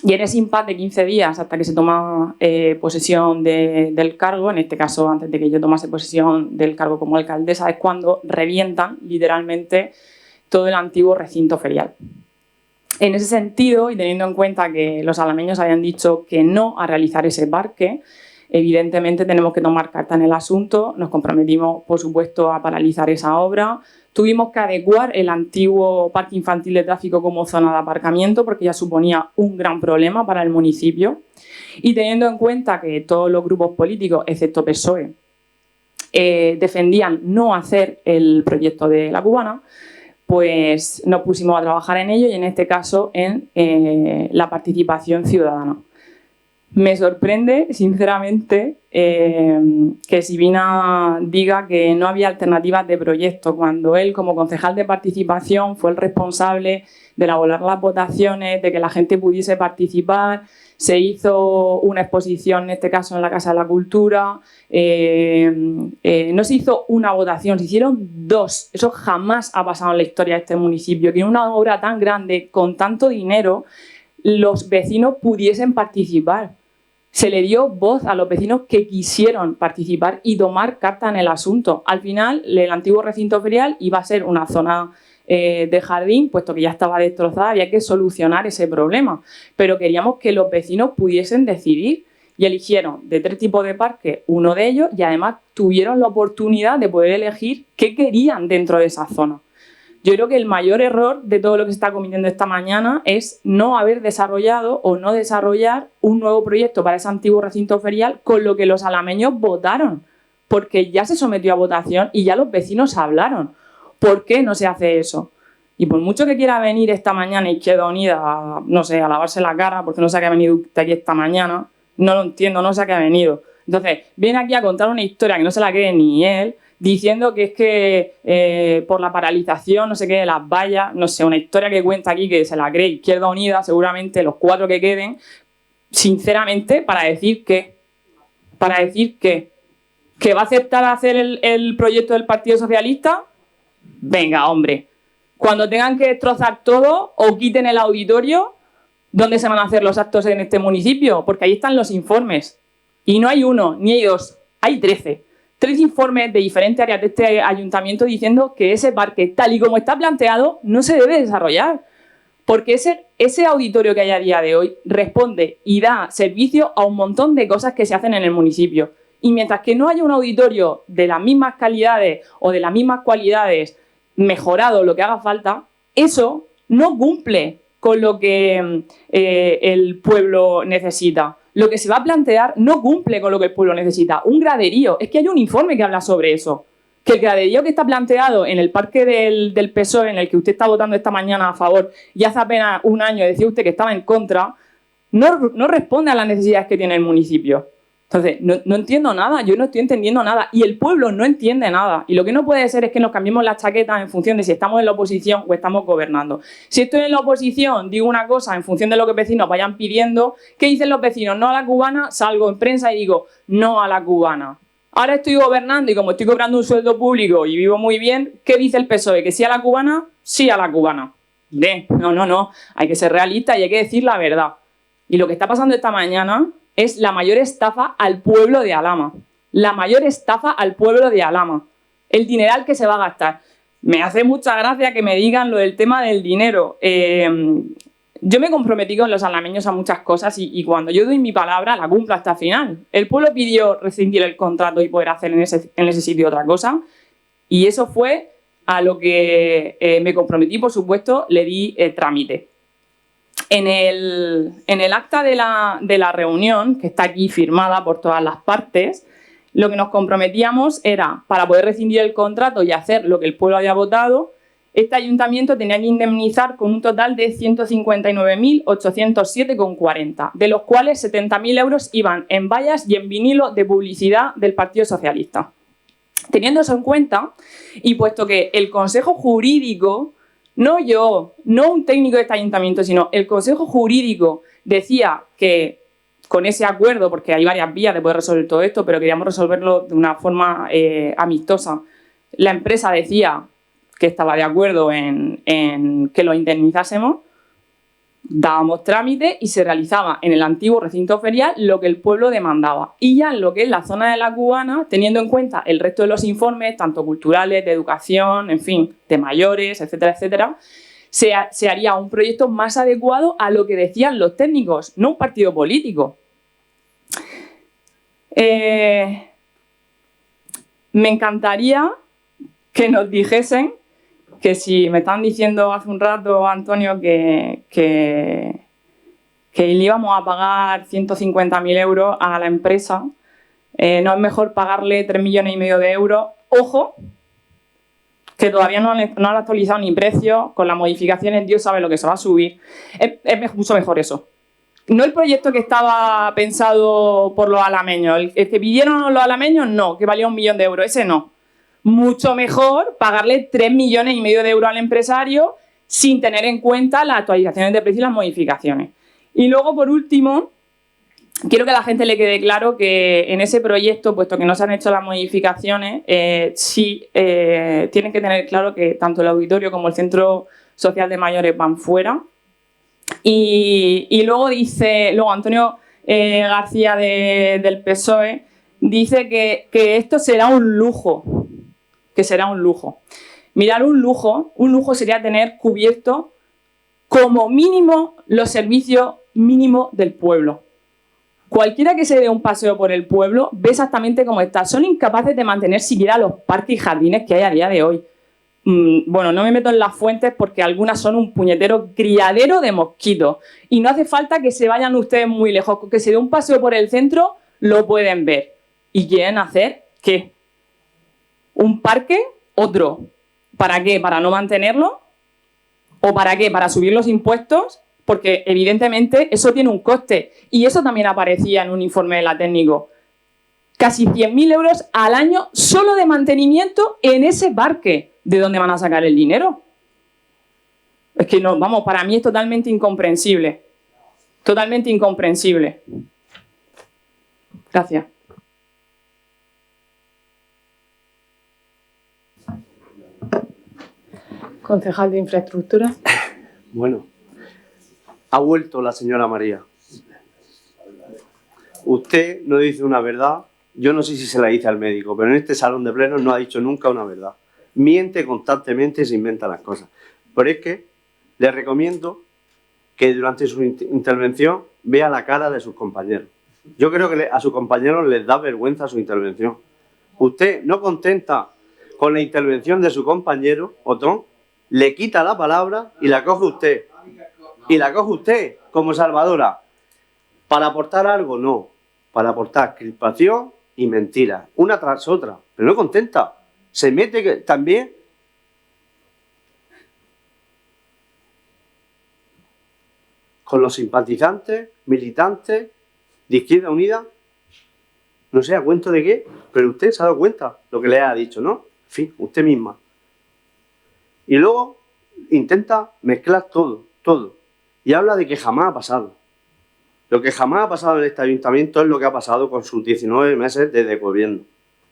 y en ese impasse de 15 días hasta que se toma posesión del cargo, en este caso antes de que yo tomase posesión del cargo como alcaldesa, es cuando revientan literalmente todo el antiguo recinto ferial. En ese sentido, y teniendo en cuenta que los alameños habían dicho que no a realizar ese parque, evidentemente tenemos que tomar carta en el asunto. Nos comprometimos, por supuesto, a paralizar esa obra. Tuvimos que adecuar el antiguo parque infantil de tráfico como zona de aparcamiento porque ya suponía un gran problema para el municipio. Y teniendo en cuenta que todos los grupos políticos, excepto PSOE, defendían no hacer el proyecto de la Cubana, pues nos pusimos a trabajar en ello y en este caso en la participación ciudadana. Me sorprende, sinceramente, que Sibina diga que no había alternativas de proyecto, cuando él, como concejal de participación, fue el responsable de elaborar las votaciones, de que la gente pudiese participar. Se hizo una exposición, en este caso en la Casa de la Cultura. No se hizo una votación, se hicieron 2. Eso jamás ha pasado en la historia de este municipio, que en una obra tan grande, con tanto dinero, los vecinos pudiesen participar. Se le dio voz a los vecinos que quisieron participar y tomar carta en el asunto. Al final, el antiguo recinto ferial iba a ser una zona de jardín, puesto que ya estaba destrozada, había que solucionar ese problema. Pero queríamos que los vecinos pudiesen decidir y eligieron de 3 tipos de parques uno de ellos y además tuvieron la oportunidad de poder elegir qué querían dentro de esa zona. Yo creo que el mayor error de todo lo que se está cometiendo esta mañana es no haber desarrollado o no desarrollar un nuevo proyecto para ese antiguo recinto ferial con lo que los alameños votaron, porque ya se sometió a votación y ya los vecinos hablaron. ¿Por qué no se hace eso? Y por mucho que quiera venir esta mañana Izquierda Unida a, no sé, a lavarse la cara, porque no sé a qué ha venido usted aquí esta mañana, no lo entiendo, no sé a qué ha venido. Entonces, viene aquí a contar una historia que no se la cree ni él, diciendo que es que por la paralización, no sé qué, de las vallas, no sé, una historia que cuenta aquí que se la cree Izquierda Unida, seguramente los 4 que queden, sinceramente, para decir que va a aceptar hacer el proyecto del Partido Socialista. Venga, hombre, cuando tengan que destrozar todo o quiten el auditorio, ¿dónde se van a hacer los actos en este municipio? Porque ahí están los informes. Y no hay 1, ni hay 2, hay 13. 3 informes de diferentes áreas de este ayuntamiento diciendo que ese parque, tal y como está planteado, no se debe desarrollar. Porque ese auditorio que hay a día de hoy responde y da servicio a un montón de cosas que se hacen en el municipio. Y mientras que no haya un auditorio de las mismas calidades o de las mismas cualidades mejorado lo que haga falta, eso no cumple con lo que el pueblo necesita. Lo que se va a plantear no cumple con lo que el pueblo necesita. Un graderío. Es que hay un informe que habla sobre eso. Que el graderío que está planteado en el parque del PSOE, en el que usted está votando esta mañana a favor, y hace apenas un año decía usted que estaba en contra, no responde a las necesidades que tiene el municipio. Entonces, no entiendo nada, yo no estoy entendiendo nada y el pueblo no entiende nada. Y lo que no puede ser es que nos cambiemos las chaquetas en función de si estamos en la oposición o estamos gobernando. Si estoy en la oposición, digo una cosa en función de lo que los vecinos vayan pidiendo. ¿Qué dicen los vecinos? No a la cubana, salgo en prensa y digo no a la cubana. Ahora estoy gobernando y como estoy cobrando un sueldo público y vivo muy bien, ¿qué dice el PSOE? ¿Que sí a la cubana? Sí a la cubana. No. Hay que ser realista y hay que decir la verdad. Y lo que está pasando esta mañana es la mayor estafa al pueblo de Alhama. La mayor estafa al pueblo de Alhama. el dineral que se va a gastar. Me hace mucha gracia que me digan lo del tema del dinero. Yo me comprometí con los alameños a muchas cosas y cuando yo doy mi palabra la cumplo hasta el final. El pueblo pidió rescindir el contrato y poder hacer en ese sitio otra cosa y eso fue a lo que me comprometí, por supuesto, le di trámite. En el acta de la reunión, que está aquí firmada por todas las partes, lo que nos comprometíamos era, para poder rescindir el contrato y hacer lo que el pueblo había votado, este ayuntamiento tenía que indemnizar con un total de 159.807,40, de los cuales 70.000 euros iban en vallas y en vinilo de publicidad del Partido Socialista. Teniendo eso en cuenta, y puesto que el Consejo Jurídico, no yo, no un técnico de este ayuntamiento, sino el Consejo Jurídico decía que con ese acuerdo, porque hay varias vías de poder resolver todo esto, pero queríamos resolverlo de una forma amistosa. La empresa decía que estaba de acuerdo en que lo indemnizásemos, dábamos trámite y se realizaba en el antiguo recinto ferial lo que el pueblo demandaba. Y ya en lo que es la zona de la Cubana, teniendo en cuenta el resto de los informes, tanto culturales, de educación, en fin, de mayores, etcétera, etcétera, se haría un proyecto más adecuado a lo que decían los técnicos, no un partido político. Me encantaría que nos dijesen que si me están diciendo hace un rato, Antonio, que le íbamos a pagar 150.000 euros a la empresa, no es mejor pagarle 3,5 millones de euros. Ojo, que todavía no han actualizado ni precio, con las modificaciones Dios sabe lo que se va a subir. Es mucho mejor eso. No el proyecto que estaba pensado por los alameños, el que pidieron los alameños, no, que valía 1 millón de euros, ese no. Mucho mejor pagarle 3,5 millones de euros al empresario sin tener en cuenta las actualizaciones de precio y las modificaciones. Y luego, por último, quiero que a la gente le quede claro que en ese proyecto, puesto que no se han hecho las modificaciones, sí tienen que tener claro que tanto el auditorio como el centro social de mayores van fuera. Y luego Antonio García del PSOE dice que esto será un lujo, Mirar, un lujo sería tener cubierto como mínimo los servicios mínimos del pueblo. Cualquiera que se dé un paseo por el pueblo ve exactamente cómo está. Son incapaces de mantener siquiera los parques y jardines que hay a día de hoy. Bueno, no me meto en las fuentes porque algunas son un puñetero criadero de mosquitos. Y no hace falta que se vayan ustedes muy lejos. Que se dé un paseo por el centro, lo pueden ver. ¿Y quieren hacer qué? ¿Un parque? Otro. ¿Para qué? ¿Para no mantenerlo? ¿O para qué? ¿Para subir los impuestos? Porque evidentemente eso tiene un coste. Y eso también aparecía en un informe de la técnico. Casi 100.000 euros al año solo de mantenimiento en ese parque. ¿De dónde van a sacar el dinero? Es que no, vamos, para mí es totalmente incomprensible. Totalmente incomprensible. Gracias. Concejal de Infraestructura. Bueno, ha vuelto la señora María. Usted no dice una verdad. Yo no sé si se la dice al médico, pero en este salón de plenos no ha dicho nunca una verdad. Miente constantemente y se inventa las cosas. Pero es que le recomiendo que durante su intervención vea la cara de sus compañeros. Yo creo que a sus compañeros les da vergüenza su intervención. Usted, no contenta con la intervención de su compañero, Otón, le quita la palabra y la coge usted. Y la coge usted como salvadora. ¿Para aportar algo? No. Para aportar crispación y mentiras, una tras otra. Pero no contenta. Se mete también con los simpatizantes, militantes de Izquierda Unida. No sé a cuento de qué, pero usted se ha dado cuenta lo que le ha dicho, ¿no? En fin, usted misma. Y luego intenta mezclar todo. Y habla de que jamás ha pasado. Lo que jamás ha pasado en este ayuntamiento es lo que ha pasado con sus 19 meses de gobierno.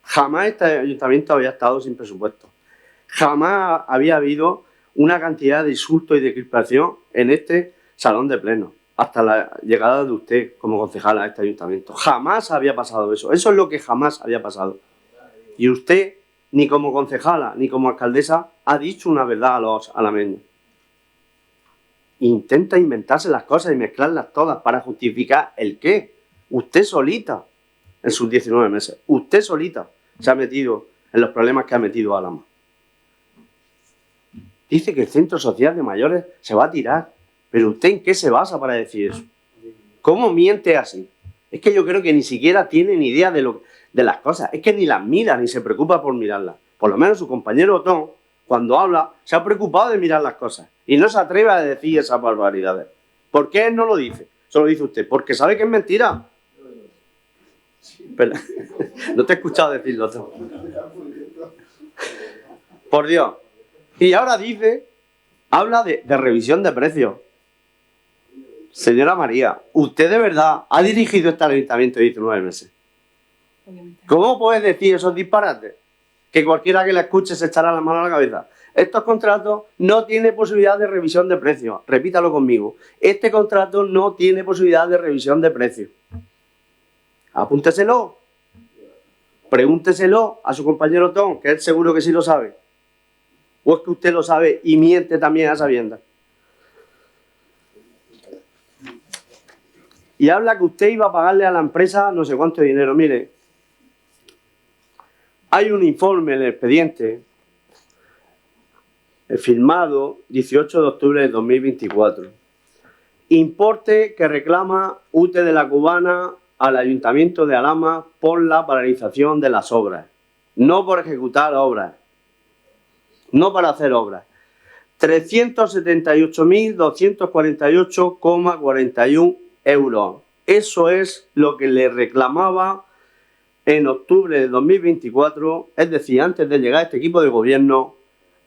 Jamás este ayuntamiento había estado sin presupuesto. Jamás había habido una cantidad de insultos y de crispación en este salón de pleno, hasta la llegada de usted como concejala a este ayuntamiento. Jamás había pasado eso. Eso es lo que jamás había pasado. Y usted ni como concejala, ni como alcaldesa, ha dicho una verdad a los alameños. Intenta inventarse las cosas y mezclarlas todas para justificar ¿el qué? Usted solita, en sus 19 meses, usted solita se ha metido en los problemas que ha metido Alhama. Dice que el centro social de mayores se va a tirar. ¿Pero usted en qué se basa para decir eso? ¿Cómo miente así? Es que yo creo que ni siquiera tiene ni idea de las cosas. Es que ni las mira, ni se preocupa por mirarlas. Por lo menos su compañero Otón, cuando habla, se ha preocupado de mirar las cosas. Y no se atreve a decir esas barbaridades. ¿Por qué él no lo dice? Solo dice usted. Porque sabe que es mentira. Pero, no te he escuchado decirlo, Otón. Por Dios. Y ahora habla de revisión de precios. Señora María, ¿usted de verdad ha dirigido este ayuntamiento de 19 meses? ¿Cómo puede decir esos disparates? Que cualquiera que la escuche se echará la mano a la cabeza. Estos contratos no tienen posibilidad de revisión de precios. Repítalo conmigo. Este contrato no tiene posibilidad de revisión de precios. Apúnteselo. Pregúnteselo a su compañero Tom, que él seguro que sí lo sabe. ¿O es que usted lo sabe y miente también a sabiendas? Y habla que usted iba a pagarle a la empresa no sé cuánto dinero. Mire, hay un informe en el expediente firmado 18 de octubre de 2024. Importe que reclama UTE de la Cubana al Ayuntamiento de Alhama por la paralización de las obras. No por ejecutar obras. No para hacer obras. 378.248,41 euros. Eso es lo que le reclamaba en octubre de 2024, es decir, antes de llegar a este equipo de gobierno,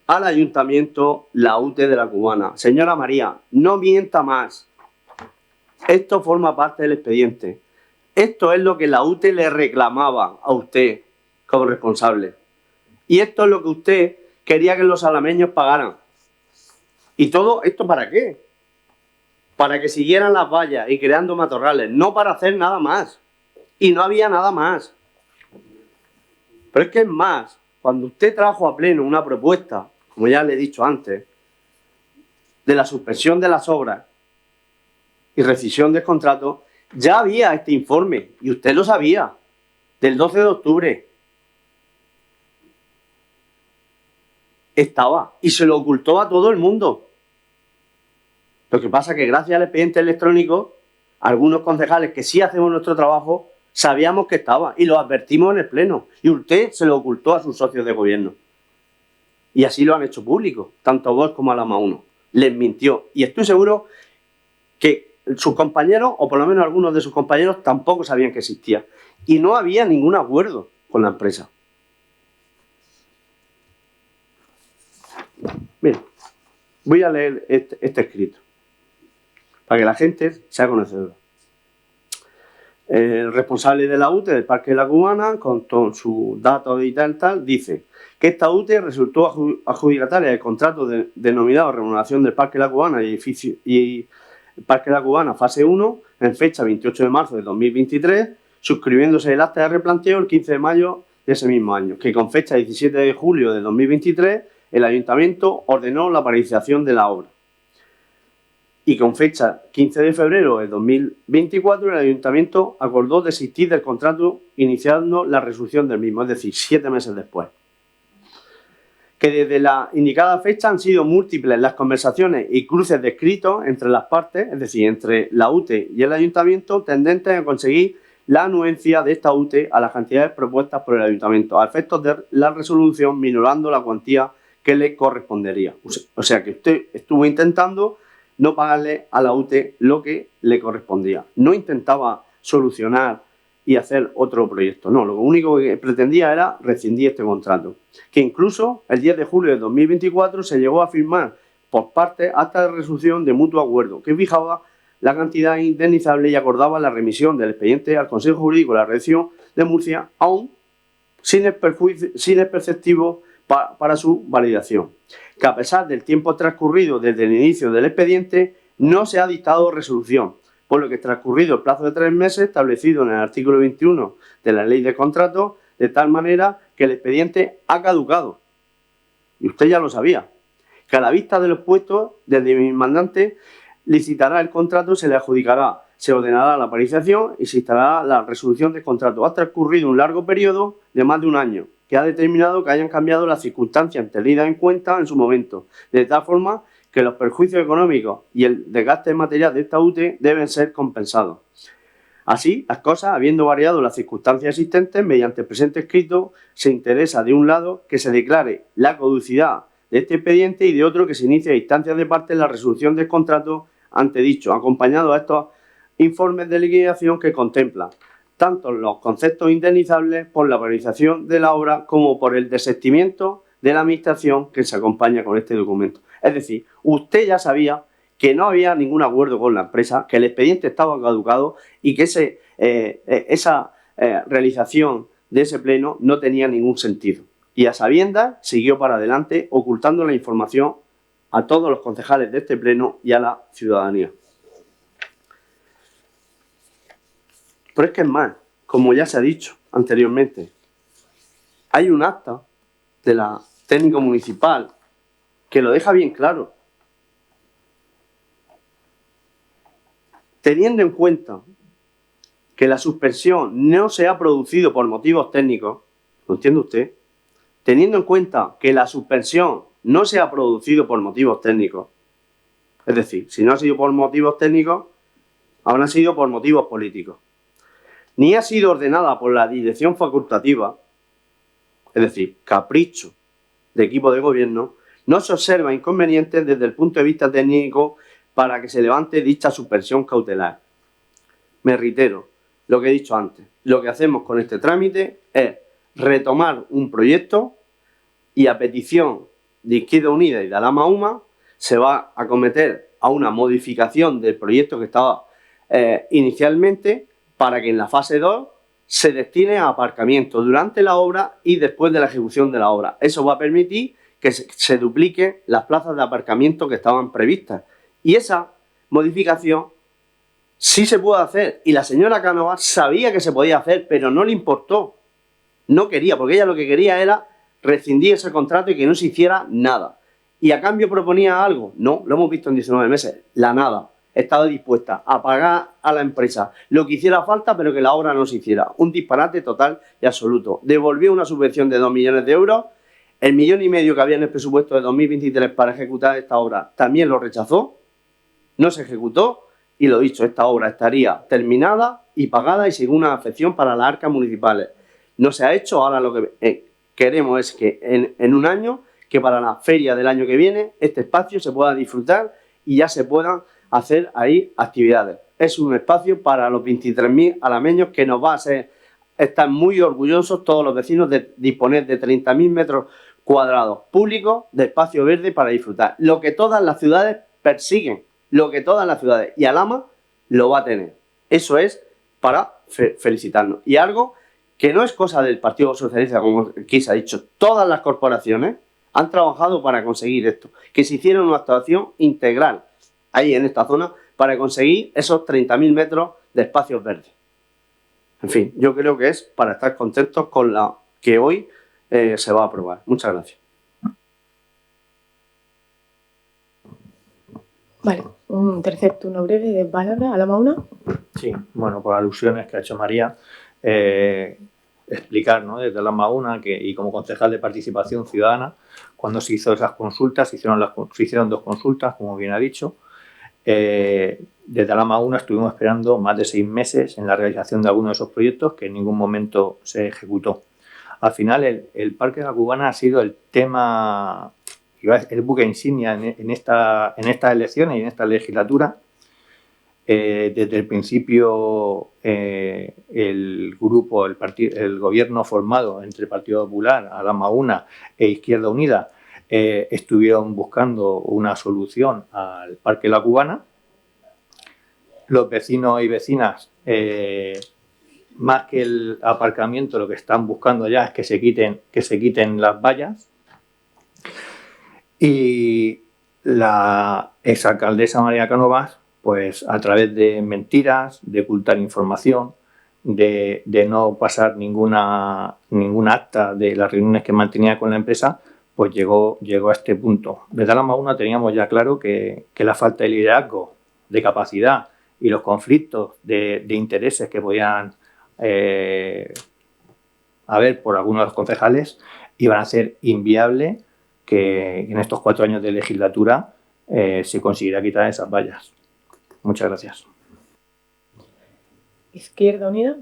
al ayuntamiento la UTE de la Cubana. Señora María, no mienta más. Esto forma parte del expediente. Esto es lo que la UTE le reclamaba a usted como responsable. Y esto es lo que usted quería que los alameños pagaran. ¿Y todo esto para qué? Para que siguieran las vallas y creando matorrales, no para hacer nada más. Y no había nada más. Pero es que es más, cuando usted trajo a pleno una propuesta, como ya le he dicho antes, de la suspensión de las obras y rescisión del contrato, ya había este informe, y usted lo sabía, del 12 de octubre. Estaba, y se lo ocultó a todo el mundo. Lo que pasa es que gracias al expediente electrónico, algunos concejales que sí hacemos nuestro trabajo, sabíamos que estaba y lo advertimos en el pleno. Y usted se lo ocultó a sus socios de gobierno. Y así lo han hecho público, tanto Vox como Alhama 1. Les mintió. Y estoy seguro que sus compañeros, o por lo menos algunos de sus compañeros, tampoco sabían que existía. Y no había ningún acuerdo con la empresa. Mira, voy a leer este escrito, para que la gente sea conocedora. El responsable de la UTE del Parque de la Cubana, con todos sus datos y tal, dice que esta UTE resultó adjudicataria del contrato denominado Remuneración del Parque de la Cubana y Parque de la Cubana fase 1 en fecha 28 de marzo de 2023, suscribiéndose el acta de replanteo el 15 de mayo de ese mismo año, que con fecha 17 de julio de 2023 el Ayuntamiento ordenó la paralización de la obra. Y con fecha 15 de febrero de 2024 el Ayuntamiento acordó desistir del contrato iniciando la resolución del mismo, es decir, 7 meses después. Que desde la indicada fecha han sido múltiples las conversaciones y cruces de escritos entre las partes, es decir, entre la UTE y el Ayuntamiento, tendentes a conseguir la anuencia de esta UTE a las cantidades propuestas por el Ayuntamiento, a efectos de la resolución minorando la cuantía que le correspondería. O sea que usted estuvo intentando no pagarle a la UTE lo que le correspondía. No intentaba solucionar y hacer otro proyecto. No, lo único que pretendía era rescindir este contrato. Que incluso el 10 de julio de 2024 se llegó a firmar por parte acta de resolución de mutuo acuerdo que fijaba la cantidad indemnizable y acordaba la remisión del expediente al Consejo Jurídico de la Región de Murcia, aún sin el perceptivo para su validación. Que a pesar del tiempo transcurrido desde el inicio del expediente, no se ha dictado resolución, por lo que transcurrido el plazo de 3 meses establecido en el artículo 21 de la Ley de Contratos, de tal manera que el expediente ha caducado. Y usted ya lo sabía. Que a la vista de los puestos, desde mi mandante, licitará el contrato, se le adjudicará, se ordenará la paralización y se instalará la resolución del contrato. Ha transcurrido un largo periodo de más de un año, que ha determinado que hayan cambiado las circunstancias tenidas en cuenta en su momento, de tal forma que los perjuicios económicos y el desgaste material de esta UTE deben ser compensados. Así, las cosas, habiendo variado las circunstancias existentes, mediante el presente escrito, se interesa de un lado que se declare la caducidad de este expediente y de otro que se inicie a instancias de parte la resolución del contrato antedicho, acompañado a estos informes de liquidación que contemplan tanto los conceptos indemnizables por la paralización de la obra como por el desistimiento de la administración que se acompaña con este documento. Es decir, usted ya sabía que no había ningún acuerdo con la empresa, que el expediente estaba caducado y que esa realización de ese pleno no tenía ningún sentido. Y a sabiendas siguió para adelante ocultando la información a todos los concejales de este pleno y a la ciudadanía. Pero es que es más, como ya se ha dicho anteriormente, hay un acta de la técnico municipal que lo deja bien claro. Teniendo en cuenta que la suspensión no se ha producido por motivos técnicos, ¿lo entiende usted? Teniendo en cuenta que la suspensión no se ha producido por motivos técnicos, es decir, si no ha sido por motivos técnicos, habrán sido por motivos políticos. Ni ha sido ordenada por la dirección facultativa, es decir, capricho de equipo de gobierno, no se observa inconvenientes desde el punto de vista técnico para que se levante dicha suspensión cautelar. Me reitero lo que he dicho antes. Lo que hacemos con este trámite es retomar un proyecto y a petición de Izquierda Unida y de Alhama UMA se va a acometer a una modificación del proyecto que estaba inicialmente para que en la fase 2 se destine a aparcamiento durante la obra y después de la ejecución de la obra. Eso va a permitir que se dupliquen las plazas de aparcamiento que estaban previstas. Y esa modificación sí se puede hacer. Y la señora Cánovas sabía que se podía hacer, pero no le importó. No quería, porque ella lo que quería era rescindir ese contrato y que no se hiciera nada. ¿Y a cambio proponía algo? No, lo hemos visto en 19 meses. La nada. Estaba dispuesta a pagar a la empresa lo que hiciera falta, pero que la obra no se hiciera. Un disparate total y absoluto. Devolvió una subvención de 2 millones de euros. El 1,5 millones que había en el presupuesto de 2023 para ejecutar esta obra también lo rechazó. No se ejecutó y lo dicho, esta obra estaría terminada y pagada y sin una afección para las arcas municipales. No se ha hecho, ahora lo que queremos es que en un año, que para la feria del año que viene, este espacio se pueda disfrutar y ya se puedan hacer ahí actividades. Es un espacio para los 23.000 alameños que nos va a hacer estar muy orgullosos todos los vecinos de disponer de 30.000 metros cuadrados públicos de espacio verde para disfrutar. Lo que todas las ciudades persiguen, lo que todas las ciudades, y Alhama lo va a tener. Eso es para felicitarnos. Y algo que no es cosa del Partido Socialista, como aquí se ha dicho, todas las corporaciones han trabajado para conseguir esto, que se hiciera una actuación integral ahí en esta zona para conseguir esos 30.000 metros de espacios verdes. En fin, yo creo que es para estar contentos con la que hoy se va a aprobar. Muchas gracias. Vale, un tercer turno breve de palabra. Alhama UMA. Sí, bueno, por alusiones que ha hecho María, explicar, ¿no?, desde Alhama UMA y como concejal de participación ciudadana, cuando se hizo esas consultas, se hicieron 2 consultas, como bien ha dicho. Desde Alhama UMA estuvimos esperando más de 6 meses en la realización de algunos de esos proyectos que en ningún momento se ejecutó. Al final, el Parque de la Cubana ha sido el tema, el buque insignia en estas elecciones y en esta legislatura. Desde el principio, el gobierno formado entre el Partido Popular, Alhama UMA e Izquierda Unida estuvieron buscando una solución al Parque de la Cubana. Los vecinos y vecinas, más que el aparcamiento, lo que están buscando ya es que se quiten las vallas. Y la exalcaldesa María Cánovas, pues a través de mentiras, de ocultar información, de no pasar ninguna acta de las reuniones que mantenía con la empresa, pues llegó a este punto. Desde Alhama 1 teníamos ya claro que la falta de liderazgo, de capacidad y los conflictos de intereses que podían haber por algunos de los concejales iban a hacer inviable que en estos 4 años de legislatura se consiguiera quitar esas vallas. Muchas gracias. Izquierda Unida.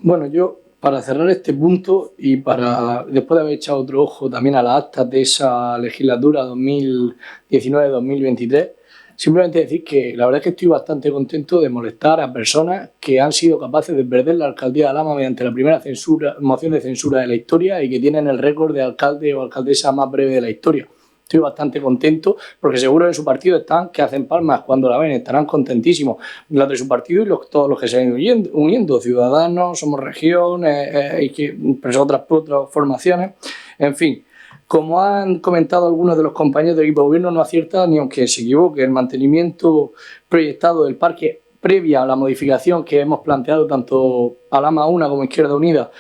Bueno, yo para cerrar este punto y para después de haber echado otro ojo también a las actas de esa legislatura 2019-2023, simplemente decir que la verdad es que estoy bastante contento de molestar a personas que han sido capaces de perder la alcaldía de Alhama mediante la primera moción de censura de la historia y que tienen el récord de alcalde o alcaldesa más breve de la historia. Estoy bastante contento porque seguro en su partido están que hacen palmas cuando la ven, estarán contentísimos los de su partido y todos los que se han uniendo, Ciudadanos, Somos Región y otras formaciones, en fin. Como han comentado algunos de los compañeros del equipo de gobierno, no acierta ni aunque se equivoque. El mantenimiento proyectado del parque previa a la modificación que hemos planteado tanto Alhama 1 como Izquierda Unida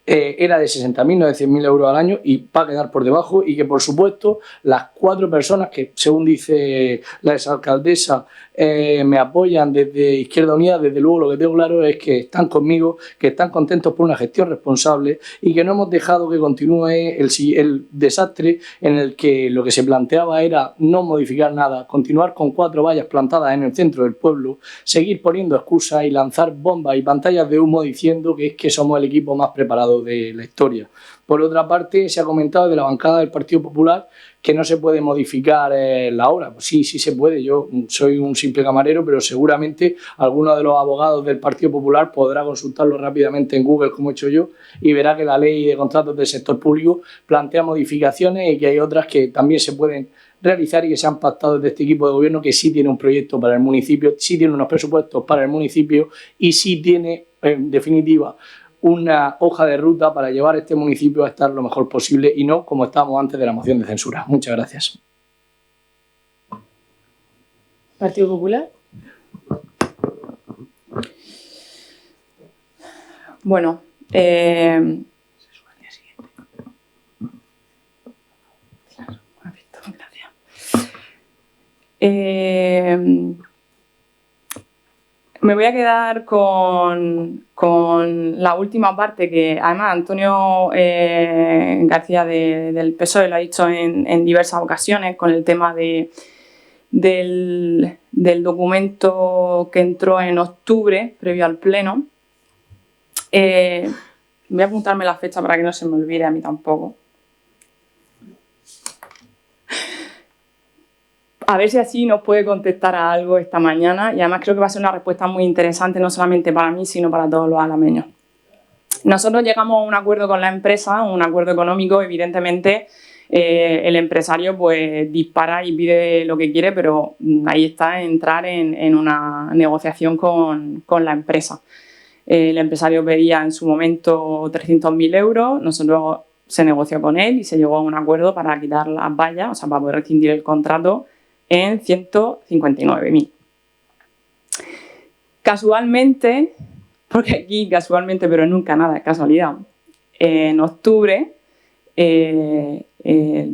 era de 60.000, no de 100.000 euros al año y va a quedar por debajo y que por supuesto las 4 personas que según dice la exalcaldesa me apoyan desde Izquierda Unida, desde luego lo que tengo claro es que están conmigo, que están contentos por una gestión responsable y que no hemos dejado que continúe el desastre en el que lo que se planteaba era no modificar nada, continuar con 4 vallas plantadas en el centro del pueblo, seguir poniendo excusas y lanzar bombas y pantallas de humo diciendo que es que somos el equipo más preparado de la historia. Por otra parte, se ha comentado de la bancada del Partido Popular que no se puede modificar la obra. Pues sí se puede. Yo soy un simple camarero, pero seguramente alguno de los abogados del Partido Popular podrá consultarlo rápidamente en Google, como he hecho yo, y verá que la ley de contratos del sector público plantea modificaciones y que hay otras que también se pueden realizar y que se han pactado desde este equipo de gobierno que sí tiene un proyecto para el municipio, sí tiene unos presupuestos para el municipio y sí tiene, en definitiva, una hoja de ruta para llevar este municipio a estar lo mejor posible y no como estábamos antes de la moción de censura. Muchas gracias. Partido Popular. Bueno, me voy a quedar con la última parte que además Antonio García del PSOE lo ha dicho en diversas ocasiones con el tema del documento que entró en octubre previo al pleno. Voy a apuntarme la fecha para que no se me olvide a mí tampoco. A ver si así nos puede contestar a algo esta mañana y además creo que va a ser una respuesta muy interesante no solamente para mí sino para todos los alameños. Nosotros llegamos a un acuerdo con la empresa, un acuerdo económico, evidentemente el empresario pues dispara y pide lo que quiere, pero ahí está entrar en una negociación con la empresa. El empresario pedía en su momento 300.000 euros, nosotros se negoció con él y se llegó a un acuerdo para quitar las vallas, o sea, para poder rescindir el contrato en 159.000. Casualmente, porque aquí casualmente, pero nunca nada, es casualidad, en octubre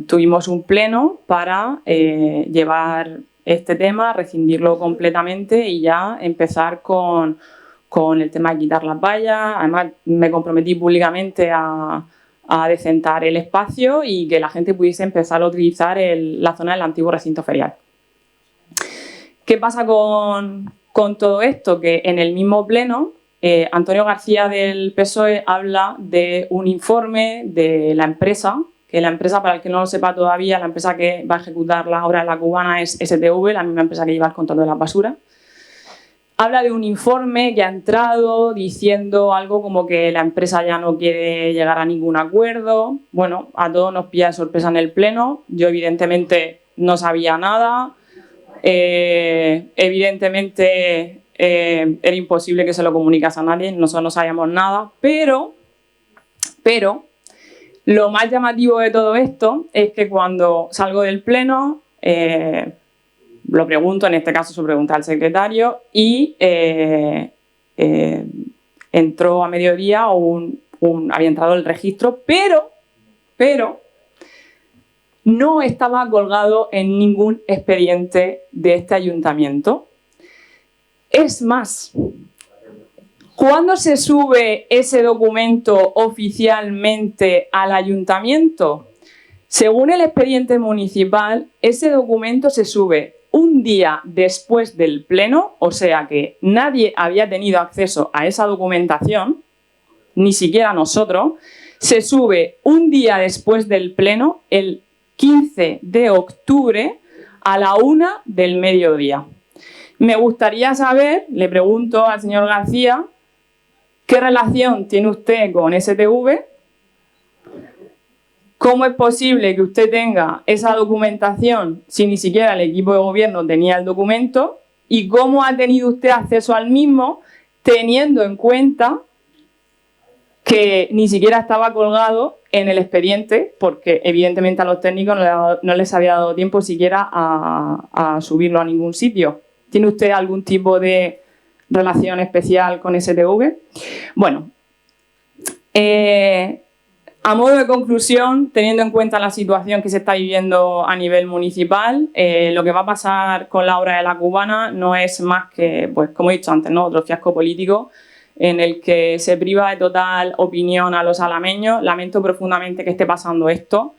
tuvimos un pleno para llevar este tema, rescindirlo completamente y ya empezar con el tema de quitar las vallas. Además, me comprometí públicamente a decentar el espacio y que la gente pudiese empezar a utilizar la zona del antiguo recinto ferial. ¿Qué pasa con todo esto? Que en el mismo pleno, Antonio García del PSOE habla de un informe de la empresa, que la empresa, para el que no lo sepa todavía, la empresa que va a ejecutar la obra de la Cubana es STV, la misma empresa que lleva el contrato de la basura. Habla de un informe que ha entrado diciendo algo como que la empresa ya no quiere llegar a ningún acuerdo. Bueno, a todos nos pilla de sorpresa en el pleno. Yo evidentemente no sabía nada. Evidentemente era imposible que se lo comunicase a nadie. Nosotros no sabíamos nada. Pero lo más llamativo de todo esto es que cuando salgo del pleno lo pregunto, en este caso se pregunta al secretario y entró a mediodía había entrado el registro, pero no estaba colgado en ningún expediente de este ayuntamiento. Es más, ¿cuándo se sube ese documento oficialmente al ayuntamiento? Según el expediente municipal, ese documento se sube un día después del pleno, o sea que nadie había tenido acceso a esa documentación, ni siquiera nosotros. Se sube un día después del pleno, el 15 de octubre a la 1 del mediodía. Me gustaría saber, le pregunto al señor García, ¿qué relación tiene usted con STV? ¿Cómo es posible que usted tenga esa documentación si ni siquiera el equipo de gobierno tenía el documento? ¿Y cómo ha tenido usted acceso al mismo teniendo en cuenta que ni siquiera estaba colgado en el expediente, porque evidentemente a los técnicos no les había dado tiempo siquiera a subirlo a ningún sitio? ¿Tiene usted algún tipo de relación especial con STV? Bueno, a modo de conclusión, teniendo en cuenta la situación que se está viviendo a nivel municipal, lo que va a pasar con la obra de la Cubana no es más que, pues como he dicho antes, ¿no?, otro fiasco político en el que se priva de total opinión a los alameños. Lamento profundamente que esté pasando esto.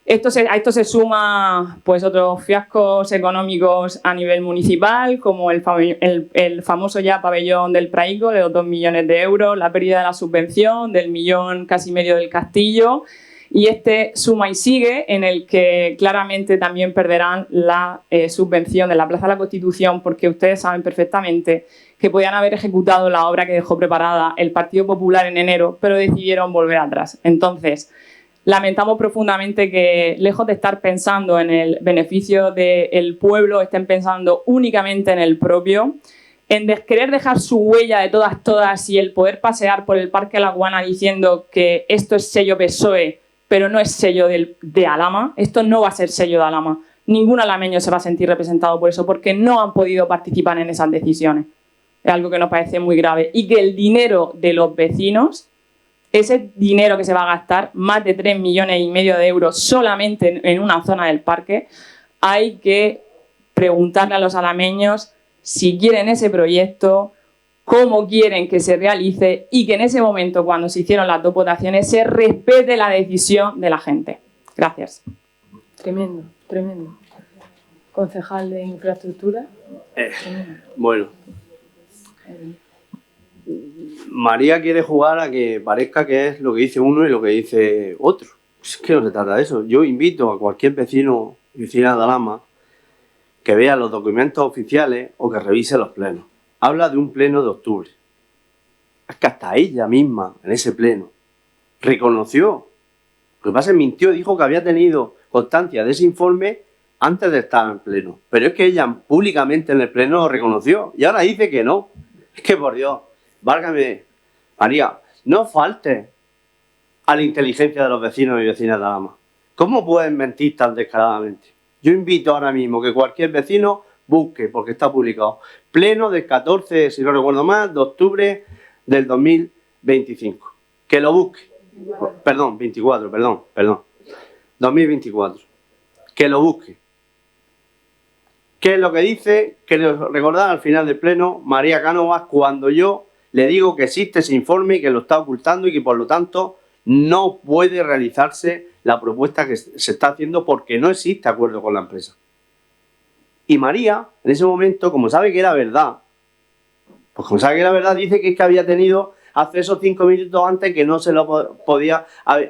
A esto se suma pues otros fiascos económicos a nivel municipal, como el famoso ya pabellón del Praico de los 2 millones de euros, la pérdida de la subvención del 1,5 millones del Castillo, y este suma y sigue, en el que claramente también perderán la subvención de la Plaza de la Constitución, porque ustedes saben perfectamente que podían haber ejecutado la obra que dejó preparada el Partido Popular en enero, pero decidieron volver atrás. Entonces, lamentamos profundamente que, lejos de estar pensando en el beneficio del pueblo, estén pensando únicamente en el propio, en querer dejar su huella de todas y el poder pasear por el Parque La Cubana diciendo que esto es sello PSOE, pero no es sello de Alhama. Esto no va a ser sello de Alhama. Ningún alameño se va a sentir representado por eso, porque no han podido participar en esas decisiones. Es algo que nos parece muy grave. Y que el dinero de los vecinos, ese dinero que se va a gastar, más de 3,5 millones de euros solamente en una zona del parque, hay que preguntarle a los alameños si quieren ese proyecto, cómo quieren que se realice, y que en ese momento, cuando se hicieron las 2 votaciones, se respete la decisión de la gente. Gracias. Tremendo, tremendo. Concejal de Infraestructura. Bueno. María quiere jugar a que parezca que es lo que dice uno y lo que dice otro. Es que no se trata de eso. Yo invito a cualquier vecino y vecina de Alhama que vea los documentos oficiales o que revise los plenos. Habla de un pleno de octubre. Es que hasta ella misma, en ese pleno, reconoció. Lo que pasa es que mintió, dijo que había tenido constancia de ese informe antes de estar en pleno. Pero es que ella públicamente en el pleno lo reconoció y ahora dice que no. Es que, por Dios, válgame, María, no falte a la inteligencia de los vecinos y vecinas de Alhama. ¿Cómo pueden mentir tan descaradamente? Yo invito ahora mismo que cualquier vecino busque, porque está publicado, pleno del 14, si no recuerdo mal, de octubre del 2025. Que lo busque. Perdón, 24, perdón. 2024. Que lo busque. ¿Qué es lo que dice? Que recordar al final del pleno María Cánovas, cuando yo le digo que existe ese informe y que lo está ocultando y que por lo tanto no puede realizarse la propuesta que se está haciendo porque no existe acuerdo con la empresa. Y María, en ese momento, como sabe que era verdad, dice que es que había tenido acceso 5 minutos antes, que no se lo podía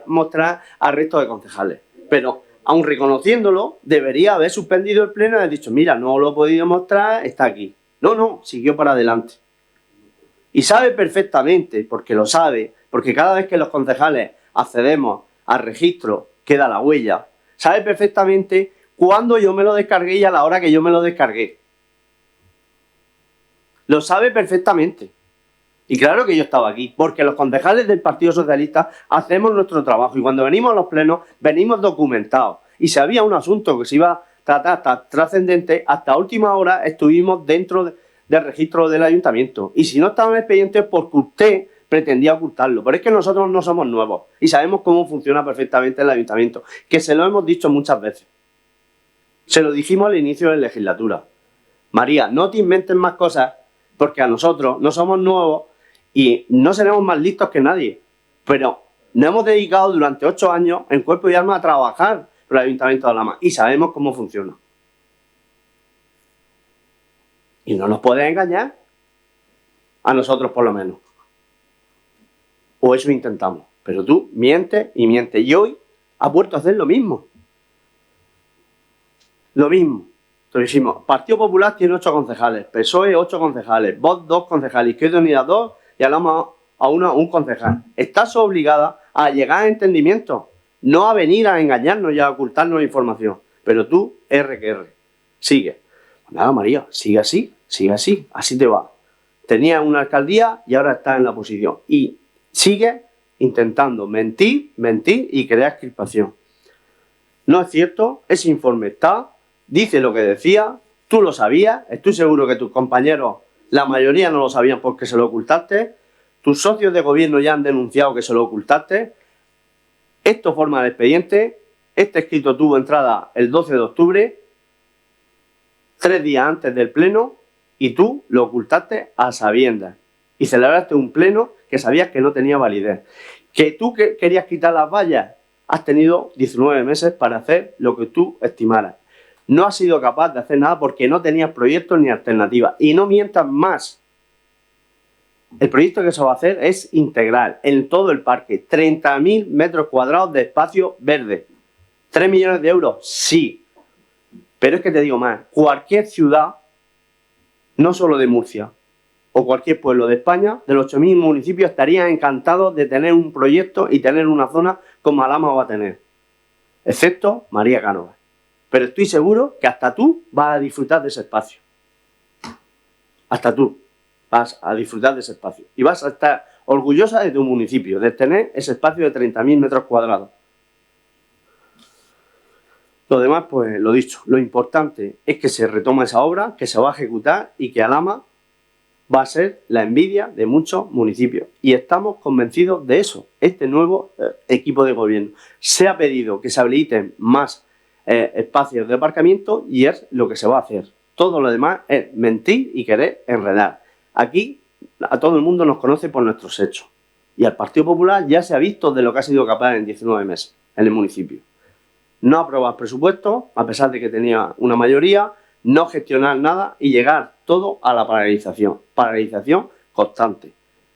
mostrar al resto de concejales. Pero, aun reconociéndolo, debería haber suspendido el pleno y haber dicho, mira, no lo he podido mostrar, está aquí. No, siguió para adelante. Y sabe perfectamente, porque lo sabe, porque cada vez que los concejales accedemos al registro, queda la huella, sabe perfectamente cuándo yo me lo descargué y a la hora que yo me lo descargué. Lo sabe perfectamente. Y claro que yo estaba aquí, porque los concejales del Partido Socialista hacemos nuestro trabajo y cuando venimos a los plenos venimos documentados. Y si había un asunto que se iba a tratar trascendente, hasta última hora estuvimos dentro del registro del ayuntamiento. Y si no estaba en el expediente es porque usted pretendía ocultarlo. Pero es que nosotros no somos nuevos y sabemos cómo funciona perfectamente el ayuntamiento, que se lo hemos dicho muchas veces. Se lo dijimos al inicio de la legislatura. María, no te inventes más cosas porque a nosotros no somos nuevos y no seremos más listos que nadie. Pero nos hemos dedicado durante 8 años en cuerpo y alma a trabajar por el Ayuntamiento de Alhama y sabemos cómo funciona. Y no nos puedes engañar, a nosotros por lo menos. O eso intentamos. Pero tú mientes y mientes. Y hoy has vuelto a hacer lo mismo. Lo mismo. Te dijimos, Partido Popular tiene 8 concejales, PSOE 8 concejales, Vox 2 concejales, Izquierda Unida 2 y Alhama a un concejal. Estás obligada a llegar a entendimiento, no a venir a engañarnos y a ocultarnos información. Pero tú, R que R. Sigue. Pues nada, María, sigue así, así te va. Tenías una alcaldía y ahora estás en la oposición. Y sigue intentando mentir y crear crispación. No es cierto, ese informe está, dice lo que decía, tú lo sabías, estoy seguro que tus compañeros, la mayoría no lo sabían porque se lo ocultaste, tus socios de gobierno ya han denunciado que se lo ocultaste, esto forma el expediente, este escrito tuvo entrada el 12 de octubre, 3 días antes del pleno, y tú lo ocultaste a sabiendas. Y celebraste un pleno que sabías que no tenía validez. Que tú querías quitar las vallas, has tenido 19 meses para hacer lo que tú estimaras. No has sido capaz de hacer nada porque no tenías proyectos ni alternativas. Y no mientas más. El proyecto que se va a hacer es integral en todo el parque. 30.000 metros cuadrados de espacio verde. 3 millones de euros, sí. Pero es que te digo más. Cualquier ciudad, no solo de Murcia, o cualquier pueblo de España, de los 8.000 municipios, estarían encantados de tener un proyecto y tener una zona como Alhama va a tener. Excepto María Cánovas. Pero estoy seguro que hasta tú vas a disfrutar de ese espacio. Hasta tú vas a disfrutar de ese espacio. Y vas a estar orgullosa de tu municipio, de tener ese espacio de 30.000 metros cuadrados. Lo demás, pues lo dicho. Lo importante es que se retoma esa obra, que se va a ejecutar y que Alhama va a ser la envidia de muchos municipios. Y estamos convencidos de eso. Este nuevo equipo de gobierno. Se ha pedido que se habiliten más espacios de aparcamiento y es lo que se va a hacer. Todo lo demás es mentir y querer enredar. Aquí a todo el mundo nos conoce por nuestros hechos. Y al Partido Popular ya se ha visto de lo que ha sido capaz en 19 meses en el municipio. No aprobar presupuestos, a pesar de que tenía una mayoría, no gestionar nada y llegar todo a la paralización. Paralización constante.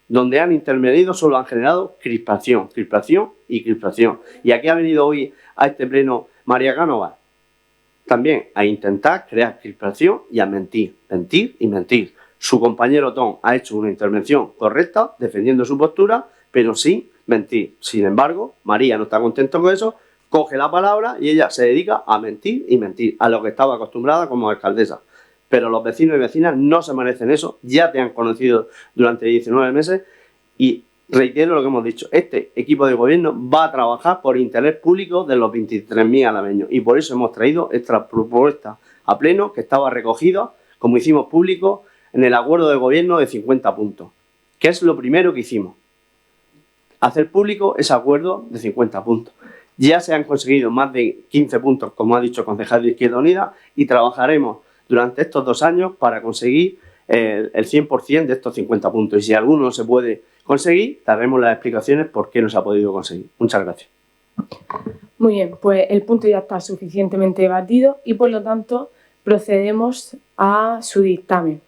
Donde han intervenido solo han generado crispación y crispación. Y aquí ha venido hoy a este pleno María Cánovas también a intentar crear crispación y a mentir y mentir. Su compañero Tom ha hecho una intervención correcta, defendiendo su postura, pero sin mentir. Sin embargo, María no está contenta con eso, coge la palabra y ella se dedica a mentir y mentir, a lo que estaba acostumbrada como alcaldesa. Pero los vecinos y vecinas no se merecen eso, ya te han conocido durante 19 meses y reitero lo que hemos dicho, este equipo de gobierno va a trabajar por interés público de los 23.000 alameños y por eso hemos traído esta propuesta a pleno que estaba recogida, como hicimos público, en el acuerdo de gobierno de 50 puntos, que es lo primero que hicimos, hacer público ese acuerdo de 50 puntos. Ya se han conseguido más de 15 puntos, como ha dicho el concejal de Izquierda Unida, y trabajaremos durante estos 2 años para conseguir el 100% de estos 50 puntos. Y si alguno no se puede conseguir, daremos las explicaciones por qué no se ha podido conseguir. Muchas gracias. Muy bien, pues el punto ya está suficientemente debatido y por lo tanto procedemos a su dictamen.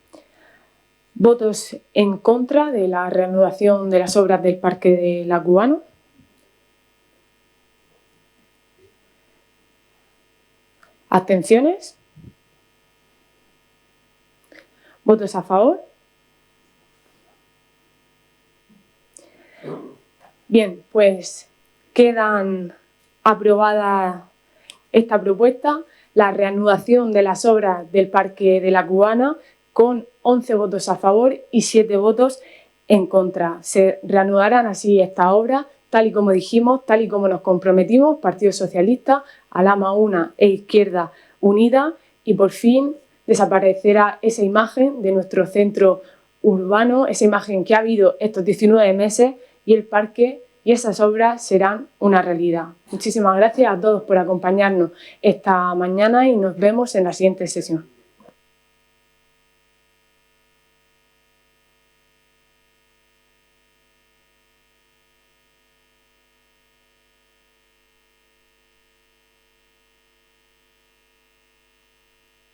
¿Votos en contra de la reanudación de las obras del Parque de la Cubana? ¿Abstenciones? ¿Votos a favor? Bien, pues quedan aprobada esta propuesta, la reanudación de las obras del Parque de la Cubana con 11 votos a favor y 7 votos en contra. Se reanudarán así estas obras, tal y como dijimos, tal y como nos comprometimos, Partido Socialista, Alhama Una e Izquierda Unida, y por fin desaparecerá esa imagen de nuestro centro urbano, esa imagen que ha habido estos 19 meses, y el parque y esas obras serán una realidad. Muchísimas gracias a todos por acompañarnos esta mañana y nos vemos en la siguiente sesión.